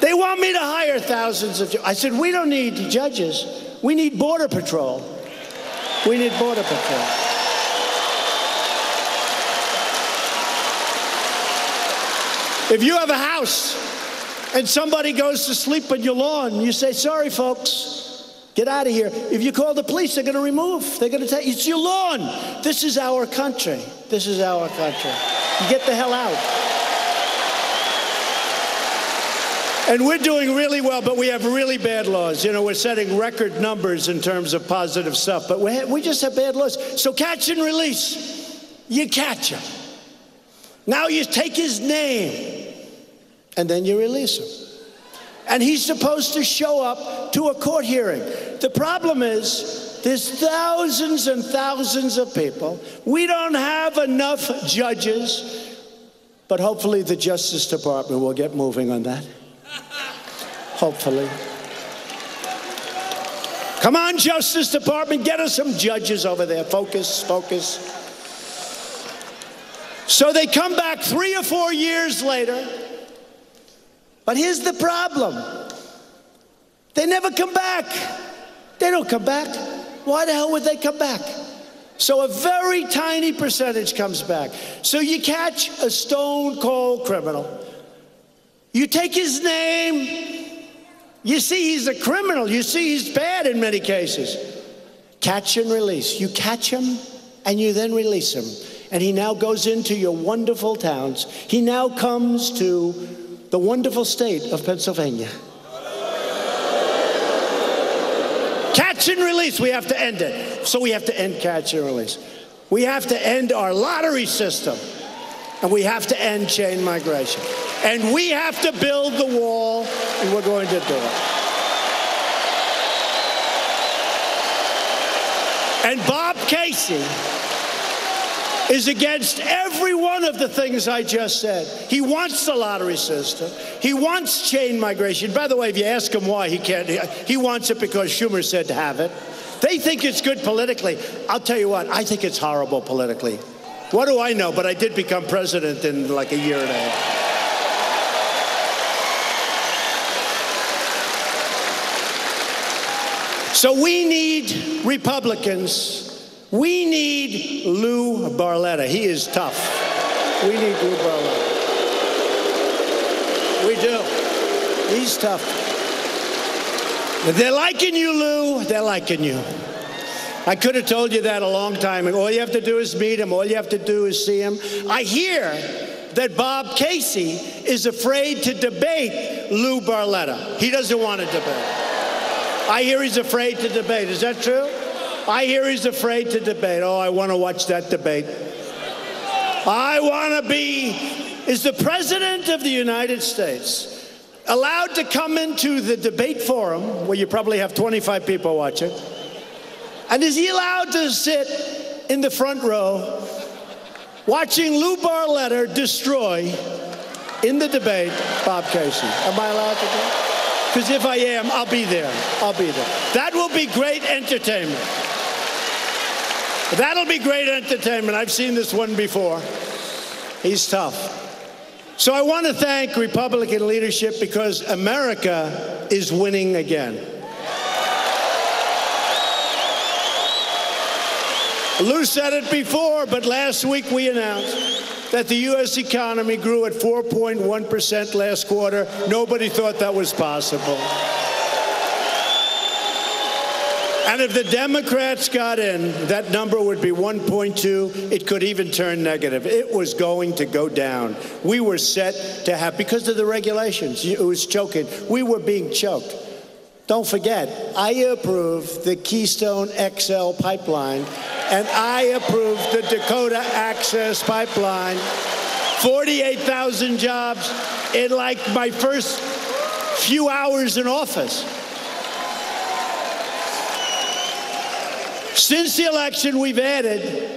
They want me to hire thousands of judges. I said, we don't need judges. We need Border Patrol. We need Border Patrol. If you have a house and somebody goes to sleep on your lawn, you say, sorry, folks, get out of here. If you call the police, they're going to remove. They're going to tell you, it's your lawn. This is our country. This is our country. You get the hell out. And we're doing really well, but we have really bad laws. You know, we're setting record numbers in terms of positive stuff, but we just have bad laws. So catch and release. You catch him. Now you take his name. and then you release him. And he's supposed to show up to a court hearing. The problem is, there's thousands and thousands of people. We don't have enough judges, but hopefully the Justice Department will get moving on that. Hopefully. Come on, Justice Department, get us some judges over there. Focus, focus. So they come back 3 or 4 years later. But here's the problem. They never come back. They don't come back. Why the hell would they come back? So a very tiny percentage comes back. So you catch a stone-cold criminal. You take his name. You see he's a criminal. You see he's bad in many cases. Catch and release. You catch him and you then release him. And he now goes into your wonderful towns. He now comes to the wonderful state of Pennsylvania. Catch and release, we have to end it. So we have to end catch and release. We have to end our lottery system. And we have to end chain migration. And we have to build the wall, and we're going to do it. And Bob Casey is against every one of the things I just said. He wants the lottery system. He wants chain migration. By the way, if you ask him why, he can't. He wants it because Schumer said to have it. They think it's good politically. I'll tell you what, I think it's horrible politically. What do I know? But I did become president in like a year and a half. So we need Republicans. We need Lou Barletta. He is tough. We need Lou Barletta. We do. He's tough. If they're liking you, Lou, they're liking you. I could have told you that a long time ago. All you have to do is meet him. All you have to do is see him. I hear that Bob Casey is afraid to debate Lou Barletta. He doesn't want to debate. I hear he's afraid to debate. Is that true? I hear he's afraid to debate. Oh, I want to watch that debate. I want to be, is the President of the United States allowed to come into the debate forum, where you probably have 25 people watching, and is he allowed to sit in the front row watching Lou Barletta destroy in the debate Bob Casey? Am I allowed to do that? Because if I am, I'll be there. I'll be there. That will be great entertainment. That'll be great entertainment. I've seen this one before. He's tough. So I want to thank Republican leadership because America is winning again. Lou said it before, but last week we announced that the U.S. economy grew at 4.1% last quarter. Nobody thought that was possible. And if the Democrats got in, that number would be 1.2. It could even turn negative. It was going to go down. We were set to have, because of the regulations, it was choking. We were being choked. Don't forget, I approved the Keystone XL pipeline, and I approved the Dakota Access Pipeline. 48,000 jobs in like my first few hours in office. Since the election, we've added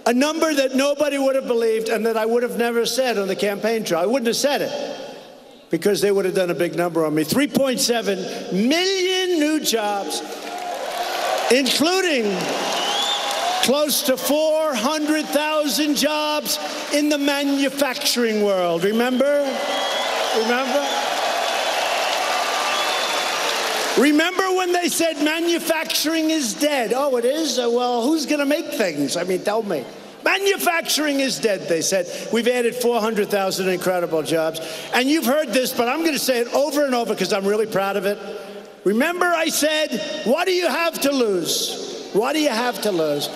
a number that nobody would have believed and that I would have never said on the campaign trail. I wouldn't have said it because they would have done a big number on me. 3.7 million new jobs, including close to 400,000 jobs in the manufacturing world. Remember? Remember when they said manufacturing is dead? Oh, it is? Well, who's going to make things? I mean, tell me. Manufacturing is dead, they said. We've added 400,000 incredible jobs. And you've heard this, but I'm going to say it over and over because I'm really proud of it. Remember I said, what do you have to lose? What do you have to lose?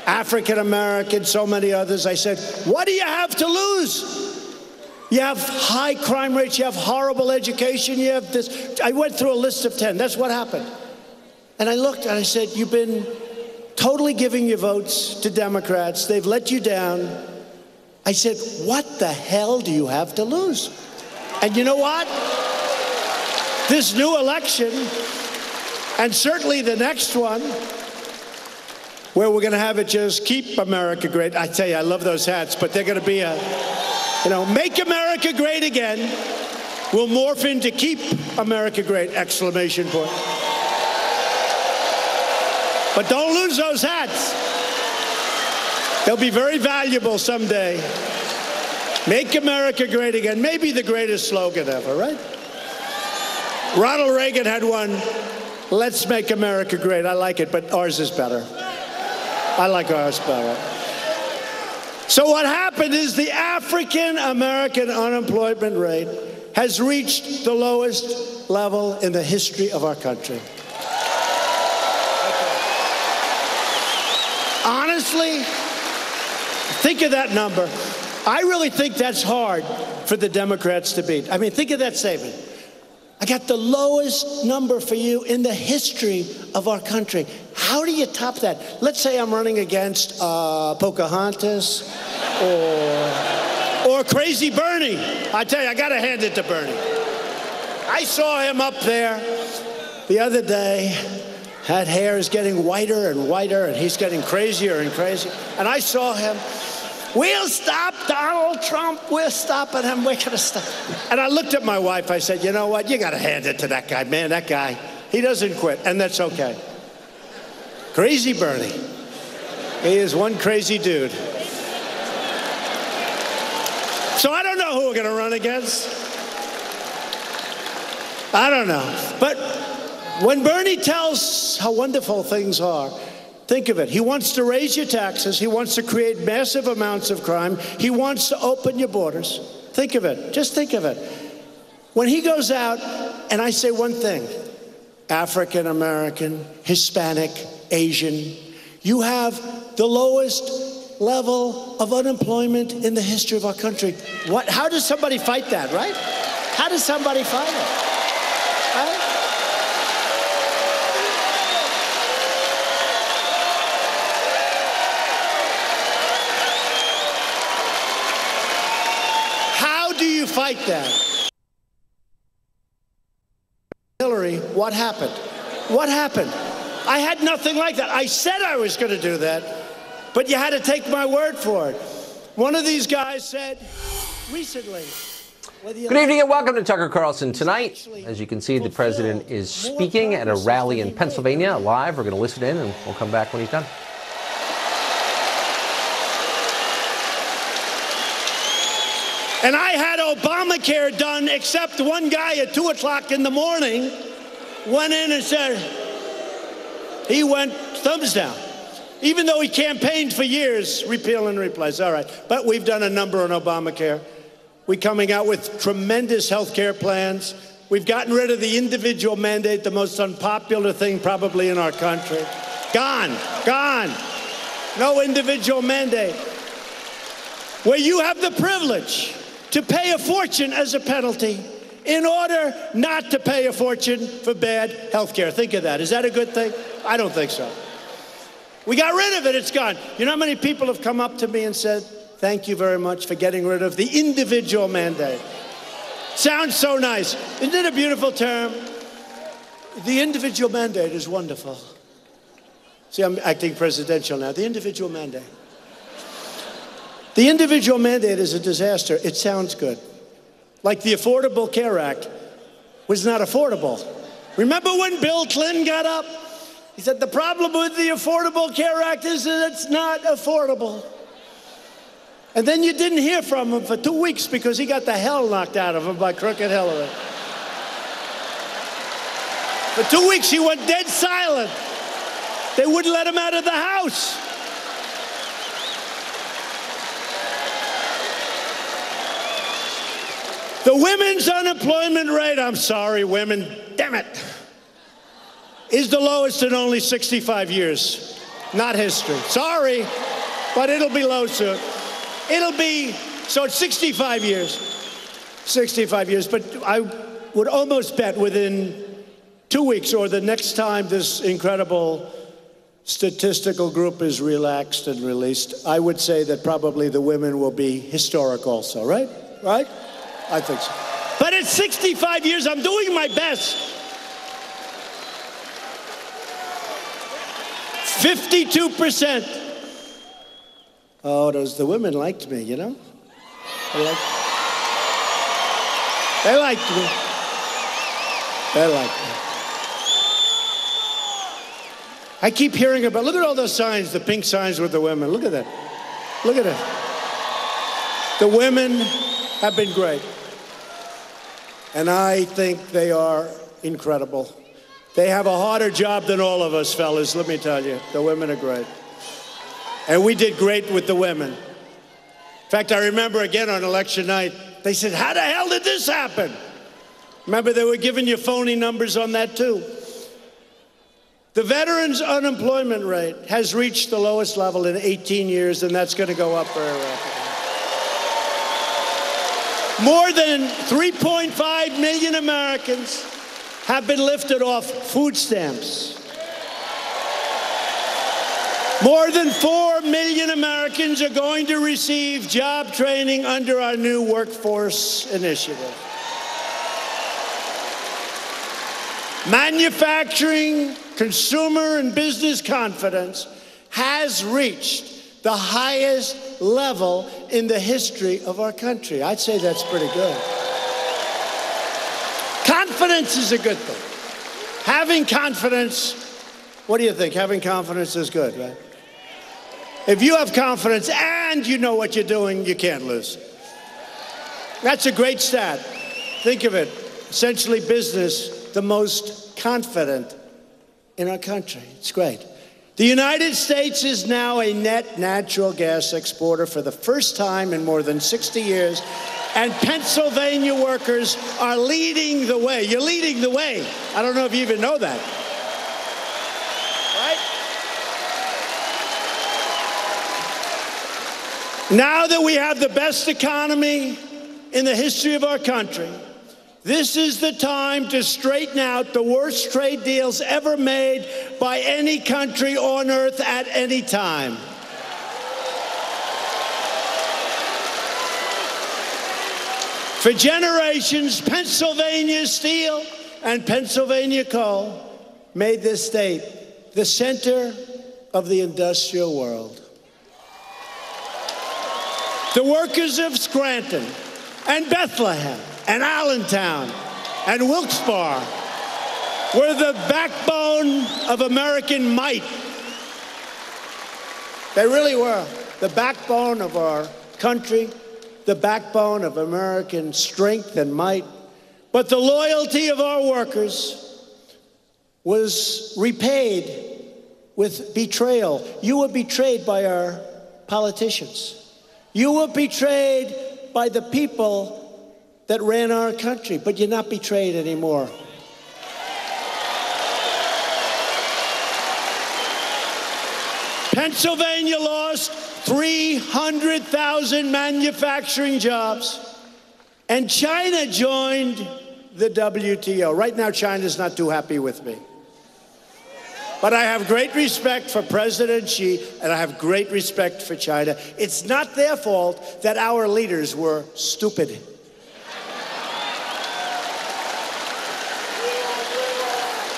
African American, so many others. I said, what do you have to lose? You have high crime rates, you have horrible education, you have this. I went through a list of 10. That's what happened. And I looked and I said, you've been totally giving your votes to Democrats. They've let you down. I said, what the hell do you have to lose? And you know what? This new election, and certainly the next one, where we're going to have it just keep America great. I tell you, I love those hats, but they're going to be make America great again will morph into keep America great, exclamation point. But don't lose those hats. They'll be very valuable someday. Make America great again. Maybe the greatest slogan ever, right? Ronald Reagan had one, let's make America great. I like it, but ours is better. I like ours better. So what happened is the African American unemployment rate has reached the lowest level in the history of our country. Honestly, think of that number. I really think that's hard for the Democrats to beat. I mean, think of that statement. I got the lowest number for you in the history of our country. How do you top that? Let's say I'm running against Pocahontas or Crazy Bernie. I tell you, I got to hand it to Bernie. I saw him up there the other day. That hair is getting whiter and whiter, and he's getting crazier and crazier. And I saw him. We'll stop Donald Trump. We're stopping him. We're going to stop. And I looked at my wife. I said, you know what? You got to hand it to that guy. Man, that guy, he doesn't quit, and that's okay. Crazy Bernie. He is one crazy dude. So I don't know who we're going to run against. I don't know. But when Bernie tells how wonderful things are, think of it. He wants to raise your taxes. He wants to create massive amounts of crime. He wants to open your borders. Think of it. Just think of it. When he goes out, and I say one thing, African American, Hispanic, Asian, you have the lowest level of unemployment in the history of our country. How does somebody fight that, right? How does somebody fight it? Right? Fight that. Hillary, what happened? What happened? I had nothing like that. I said I was going to do that, but you had to take my word for it. One of these guys said recently. Good evening and welcome to Tucker Carlson Tonight. As you can see, the president is speaking at a rally in Pennsylvania live. We're going to listen in and we'll come back when he's done. And I had Obamacare done, except one guy at 2 o'clock in the morning went in and said, he went thumbs down. Even though he campaigned for years, repeal and replace. All right, but we've done a number on Obamacare. We're coming out with tremendous health care plans. We've gotten rid of the individual mandate, the most unpopular thing probably in our country. Gone, gone. No individual mandate. Where you have the privilege to pay a fortune as a penalty in order not to pay a fortune for bad health care. Think of that. Is that a good thing? I don't think so. We got rid of it. It's gone. You know how many people have come up to me and said, thank you very much for getting rid of the individual mandate. Sounds so nice. Isn't it a beautiful term? The individual mandate is wonderful. See, I'm acting presidential now. The individual mandate. The individual mandate is a disaster. It sounds good. Like the Affordable Care Act was not affordable. Remember when Bill Clinton got up? He said the problem with the Affordable Care Act is that it's not affordable. And then you didn't hear from him for 2 weeks because he got the hell knocked out of him by crooked Hillary. For 2 weeks he went dead silent. They wouldn't let him out of the house. The women's unemployment rate, I'm sorry, women, damn it, is the lowest in only 65 years. Not history. Sorry, but it'll be low soon. It'll be, so it's 65 years. 65 years, but I would almost bet within 2 weeks or the next time this incredible statistical group is relaxed and released, I would say that probably the women will be historic also, right? Right? I think so. But at 65 years, I'm doing my best. 52%. Oh, the women liked me, you know? They liked me. They liked me. I keep hearing about, look at all those signs, the pink signs with the women. Look at that. Look at it. The women have been great. And I think they are incredible. They have a harder job than all of us, fellas, let me tell you. The women are great. And we did great with the women. In fact, I remember again on election night, they said, how the hell did this happen? Remember, they were giving you phony numbers on that, too. The veterans' unemployment rate has reached the lowest level in 18 years, and that's going to go up very rapidly. More than 3.5 million Americans have been lifted off food stamps. More than 4 million Americans are going to receive job training under our new workforce initiative. Manufacturing, consumer, and business confidence has reached the highest level in the history of our country. I'd say that's pretty good. Confidence is a good thing. Having confidence, what do you think? Having confidence is good, right? If you have confidence and you know what you're doing, you can't lose. That's a great stat. Think of it. Essentially, business, the most confident in our country. It's great. The United States is now a net natural gas exporter for the first time in more than 60 years, and Pennsylvania workers are leading the way. You're leading the way. I don't know if you even know that. Right? Now that we have the best economy in the history of our country, this is the time to straighten out the worst trade deals ever made by any country on earth at any time. For generations, Pennsylvania steel and Pennsylvania coal made this state the center of the industrial world. The workers of Scranton and Bethlehem and Allentown and Wilkes-Barre were the backbone of American might. They really were the backbone of our country, the backbone of American strength and might. But the loyalty of our workers was repaid with betrayal. You were betrayed by our politicians. You were betrayed by the people that ran our country, but you're not betrayed anymore. Pennsylvania lost 300,000 manufacturing jobs, and China joined the WTO. Right now, China's not too happy with me. But I have great respect for President Xi, and I have great respect for China. It's not their fault that our leaders were stupid.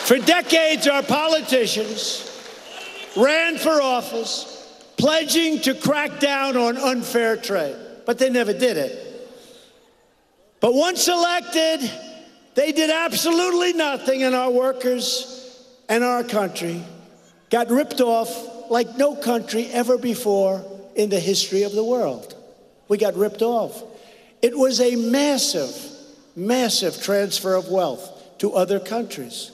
For decades, our politicians ran for office pledging to crack down on unfair trade, but they never did it. But once elected, they did absolutely nothing, and our workers and our country got ripped off like no country ever before in the history of the world. We got ripped off. It was a massive, massive transfer of wealth to other countries.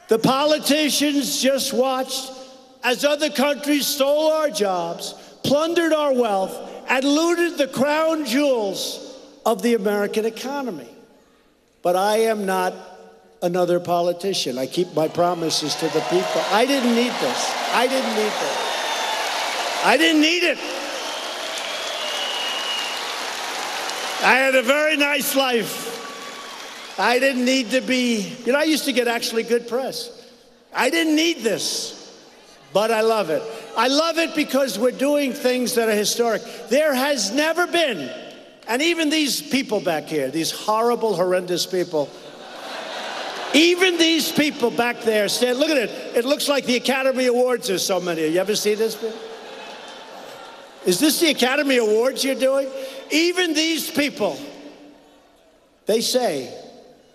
The politicians just watched as other countries stole our jobs, plundered our wealth, and looted the crown jewels of the American economy. But I am not another politician. I keep my promises to the people. I didn't need this. I didn't need this. I didn't need it. I had a very nice life. I didn't need to be, I used to get actually good press. I didn't need this, but I love it. I love it because we're doing things that are historic. There has never been And even these people back here, these horrible, horrendous people, even these people back there stand, look at it. It looks like the Academy Awards. There's so many. You ever see this? Is this the Academy Awards you're doing? Even these people, they say,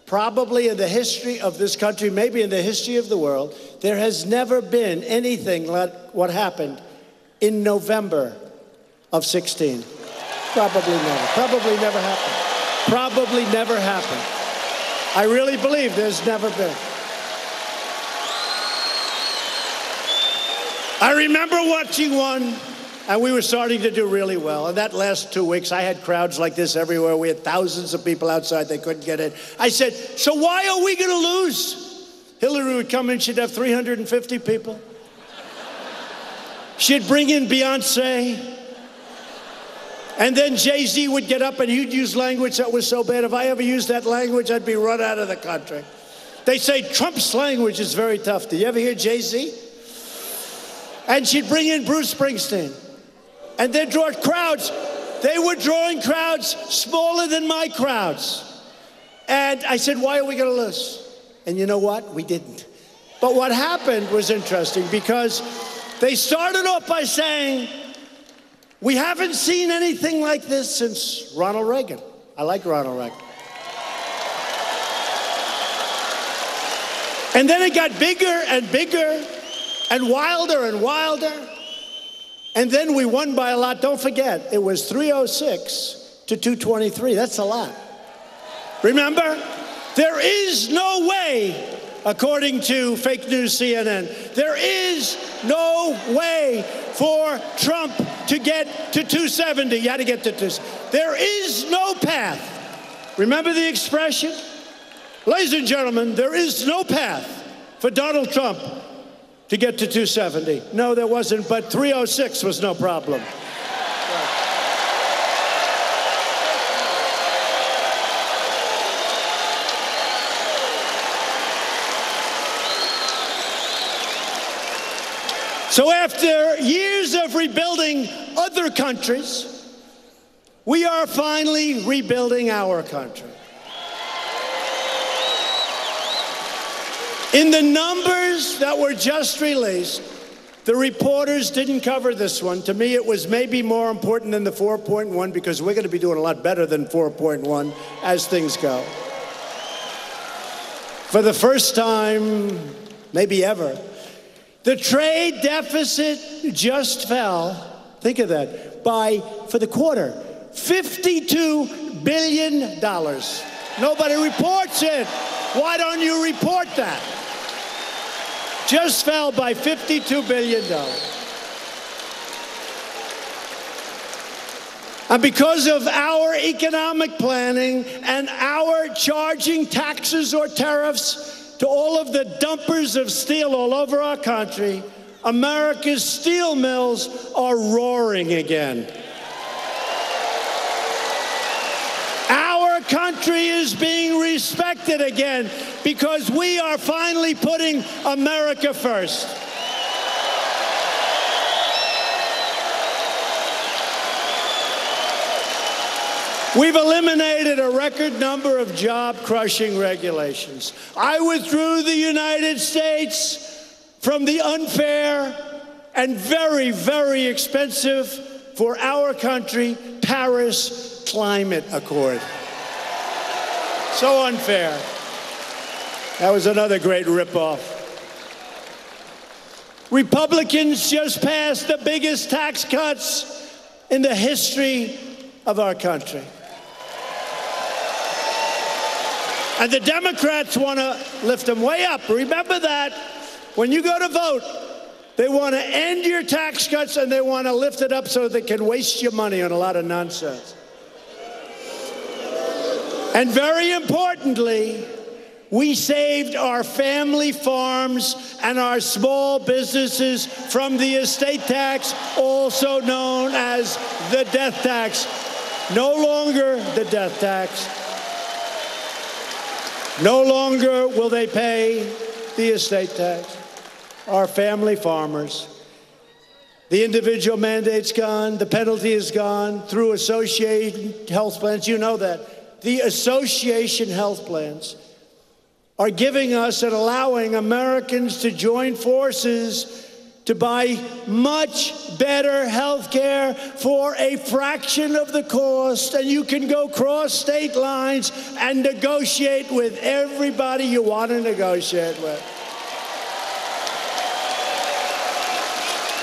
probably in the history of this country, maybe in the history of the world, there has never been anything like what happened in November of 16. Probably never. Probably never happened. Probably never happened. I really believe there's never been. I remember watching one, and we were starting to do really well. And that last 2 weeks, I had crowds like this everywhere. We had thousands of people outside. They couldn't get in. I said, so why are we going to lose? Hillary would come in. She'd have 350 people. She'd bring in Beyonce. And then Jay-Z would get up and he'd use language that was so bad. If I ever used that language, I'd be run out of the country. They say Trump's language is very tough. Do you ever hear Jay-Z? And she'd bring in Bruce Springsteen. And they'd draw crowds. They were drawing crowds smaller than my crowds. And I said, why are we going to lose? And you know what? We didn't. But what happened was interesting because they started off by saying, we haven't seen anything like this since Ronald Reagan. I like Ronald Reagan. And then it got bigger and bigger and wilder and wilder. And then we won by a lot. Don't forget, it was 306 to 223. That's a lot. Remember? There is no way, according to fake news CNN, there is no way for Trump to get to 270. You had to get to 270. There is no path. Remember the expression? Ladies and gentlemen, there is no path for Donald Trump to get to 270. No, there wasn't, but 306 was no problem. So after years of rebuilding other countries, we are finally rebuilding our country. In the numbers that were just released, the reporters didn't cover this one. To me, it was maybe more important than the 4.1 because we're going to be doing a lot better than 4.1 as things go. For the first time, maybe ever, the trade deficit just fell, think of that, for the quarter, $52 billion. Nobody reports it. Why don't you report that? Just fell by $52 billion. And because of our economic planning and our charging taxes or tariffs to all of the dumpers of steel all over our country, America's steel mills are roaring again. Our country is being respected again because we are finally putting America first. We've eliminated a record number of job-crushing regulations. I withdrew the United States from the unfair and very, very expensive for our country Paris Climate Accord. So unfair. That was another great ripoff. Republicans just passed the biggest tax cuts in the history of our country. And the Democrats want to lift them way up. Remember that when you go to vote, they want to end your tax cuts and they want to lift it up so they can waste your money on a lot of nonsense. And very importantly, we saved our family farms and our small businesses from the estate tax, also known as the death tax. No longer the death tax. No longer will they pay the estate tax. Our family farmers. The individual mandate's gone. The penalty is gone through association health plans. You know that. The association health plans are giving us and allowing Americans to join forces to buy much better health care for a fraction of the cost. And you can go cross state lines and negotiate with everybody you want to negotiate with.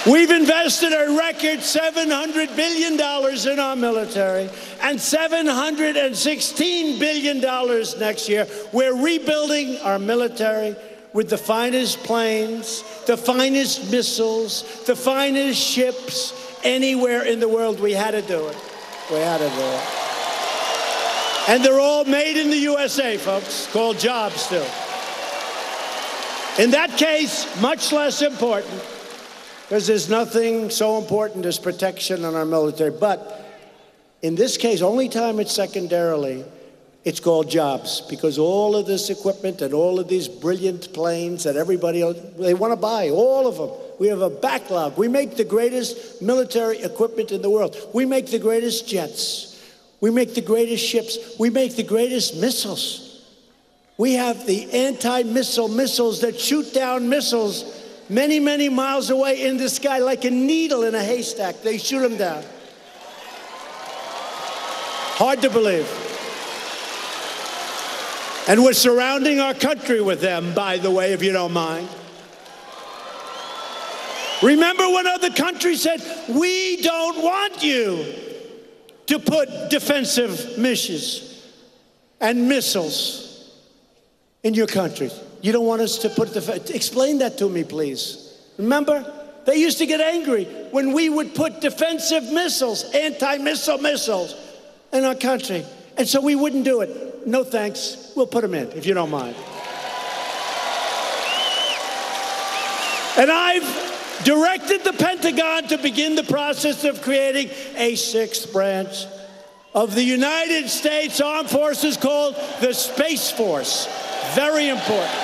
We've invested a record $700 billion in our military and $716 billion next year. We're rebuilding our military with the finest planes, the finest missiles, the finest ships anywhere in the world. We had to do it. We had to do it. And they're all made in the USA, folks, called jobs too. In that case, much less important, because there's nothing so important as protection on our military. But in this case, only time it's secondarily, it's called jobs, because all of this equipment and all of these brilliant planes that everybody else, they want to buy, all of them. We have a backlog. We make the greatest military equipment in the world. We make the greatest jets. We make the greatest ships. We make the greatest missiles. We have the anti-missile missiles that shoot down missiles many, many miles away in the sky like a needle in a haystack. They shoot them down. Hard to believe. And we're surrounding our country with them, by the way, if you don't mind. Remember when other countries said, we don't want you to put defensive missions and missiles in your country. You don't want us to put explain that to me, please. Remember? They used to get angry when we would put defensive missiles, anti-missile missiles in our country. And so we wouldn't do it. No thanks. We'll put them in, if you don't mind. And I've directed the Pentagon to begin the process of creating a sixth branch of the United States Armed Forces called the Space Force. Very important.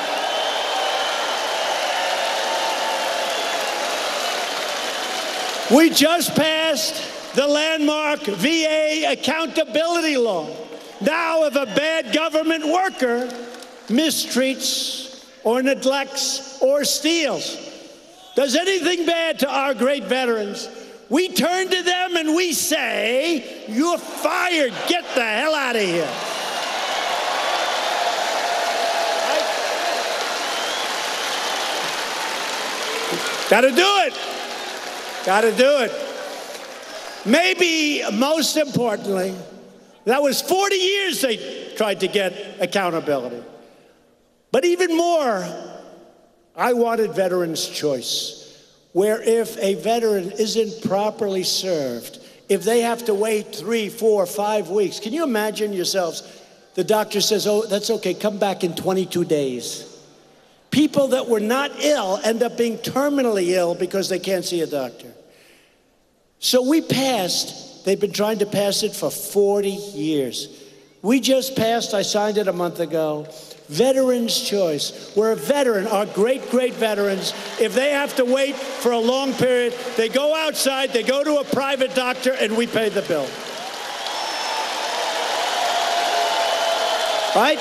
We just passed the landmark VA accountability law. Now, if a bad government worker mistreats or neglects or steals, does anything bad to our great veterans, we turn to them and we say, you're fired, get the hell out of here. Gotta do it. Gotta do it. Maybe most importantly, that was 40 years they tried to get accountability. But even more, I wanted veterans' choice, where if a veteran isn't properly served, if they have to wait 3, 4, 5 weeks, can you imagine yourselves? The doctor says, oh, that's okay, come back in 22 days. People that were not ill end up being terminally ill because they can't see a doctor. So we passed, they've been trying to pass it for 40 years. We just passed, I signed it a month ago, Veterans' Choice, where a veteran, our great, great veterans, if they have to wait for a long period, they go outside, they go to a private doctor, and we pay the bill. Right?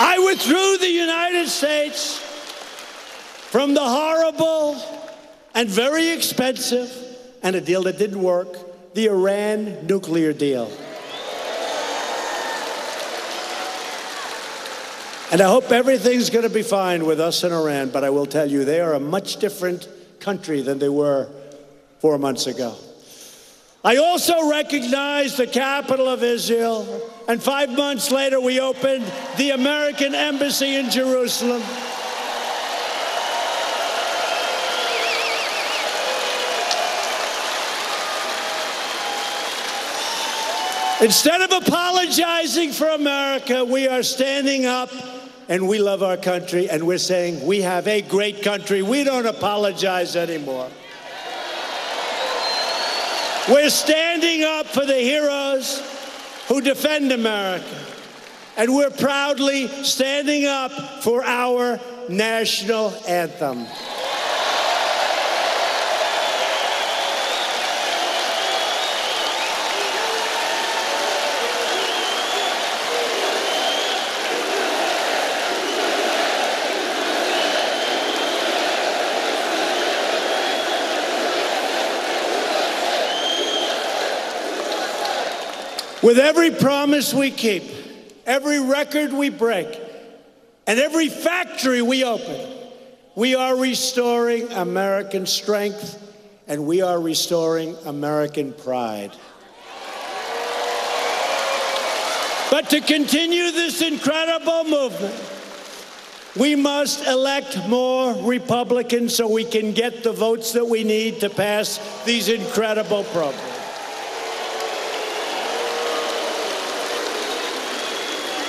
I withdrew the United States from the horrible and very expensive, and a deal that didn't work, the Iran nuclear deal. And I hope everything's going to be fine with us in Iran, but I will tell you, they are a much different country than they were 4 months ago. I also recognize the capital of Israel, and 5 months later we opened the American Embassy in Jerusalem. Instead of apologizing for America, we are standing up, and we love our country, and we're saying we have a great country. We don't apologize anymore. We're standing up for the heroes who defend America, and we're proudly standing up for our national anthem. With every promise we keep, every record we break, and every factory we open, we are restoring American strength, and we are restoring American pride. But to continue this incredible movement, we must elect more Republicans so we can get the votes that we need to pass these incredible programs.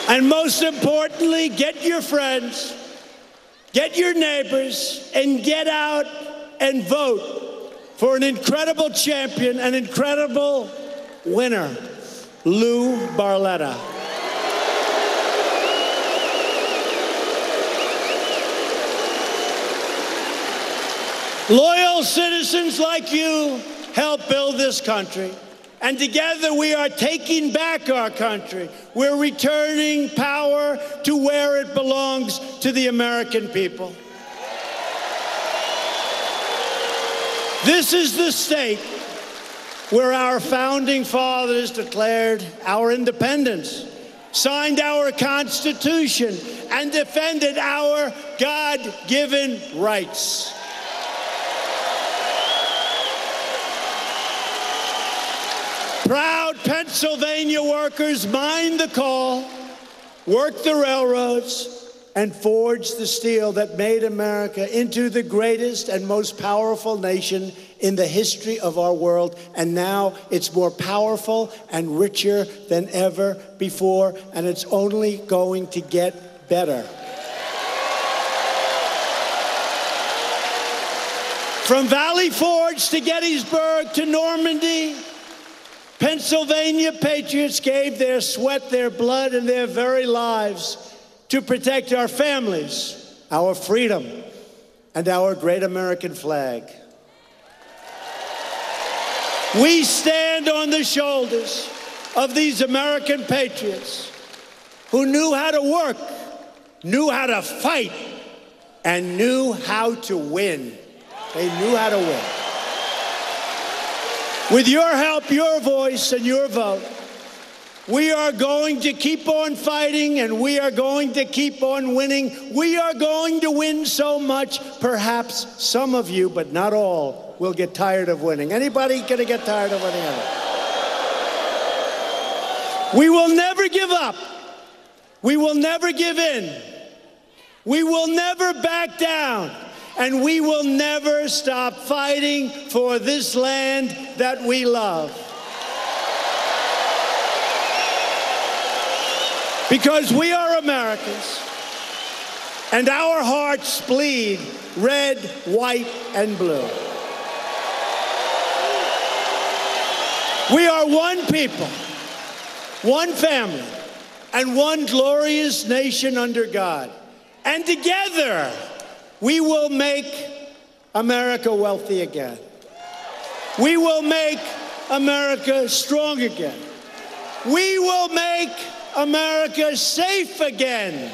And most importantly, get your friends, get your neighbors, and get out and vote for an incredible champion, an incredible winner, Lou Barletta. Loyal citizens like you help build this country. And together we are taking back our country. We're returning power to where it belongs, to the American people. This is the state where our founding fathers declared our independence, signed our Constitution, and defended our God-given rights. Proud Pennsylvania workers mined the coal, worked the railroads, and forged the steel that made America into the greatest and most powerful nation in the history of our world. And now it's more powerful and richer than ever before, and it's only going to get better. From Valley Forge to Gettysburg to Normandy, Pennsylvania patriots gave their sweat, their blood, and their very lives to protect our families, our freedom, and our great American flag. We stand on the shoulders of these American patriots who knew how to work, knew how to fight, and knew how to win. They knew how to win. With your help, your voice, and your vote, we are going to keep on fighting, and we are going to keep on winning. We are going to win so much, perhaps some of you, but not all, will get tired of winning. Anybody gonna get tired of winning? We will never give up. We will never give in. We will never back down. And we will never stop fighting for this land that we love. Because we are Americans, and our hearts bleed red, white, and blue. We are one people, one family, and one glorious nation under God. And together, we will make America wealthy again. We will make America strong again. We will make America safe again.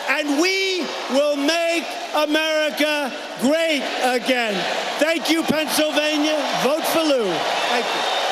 And we will make America great again. Thank you, Pennsylvania. Vote for Lou. Thank you.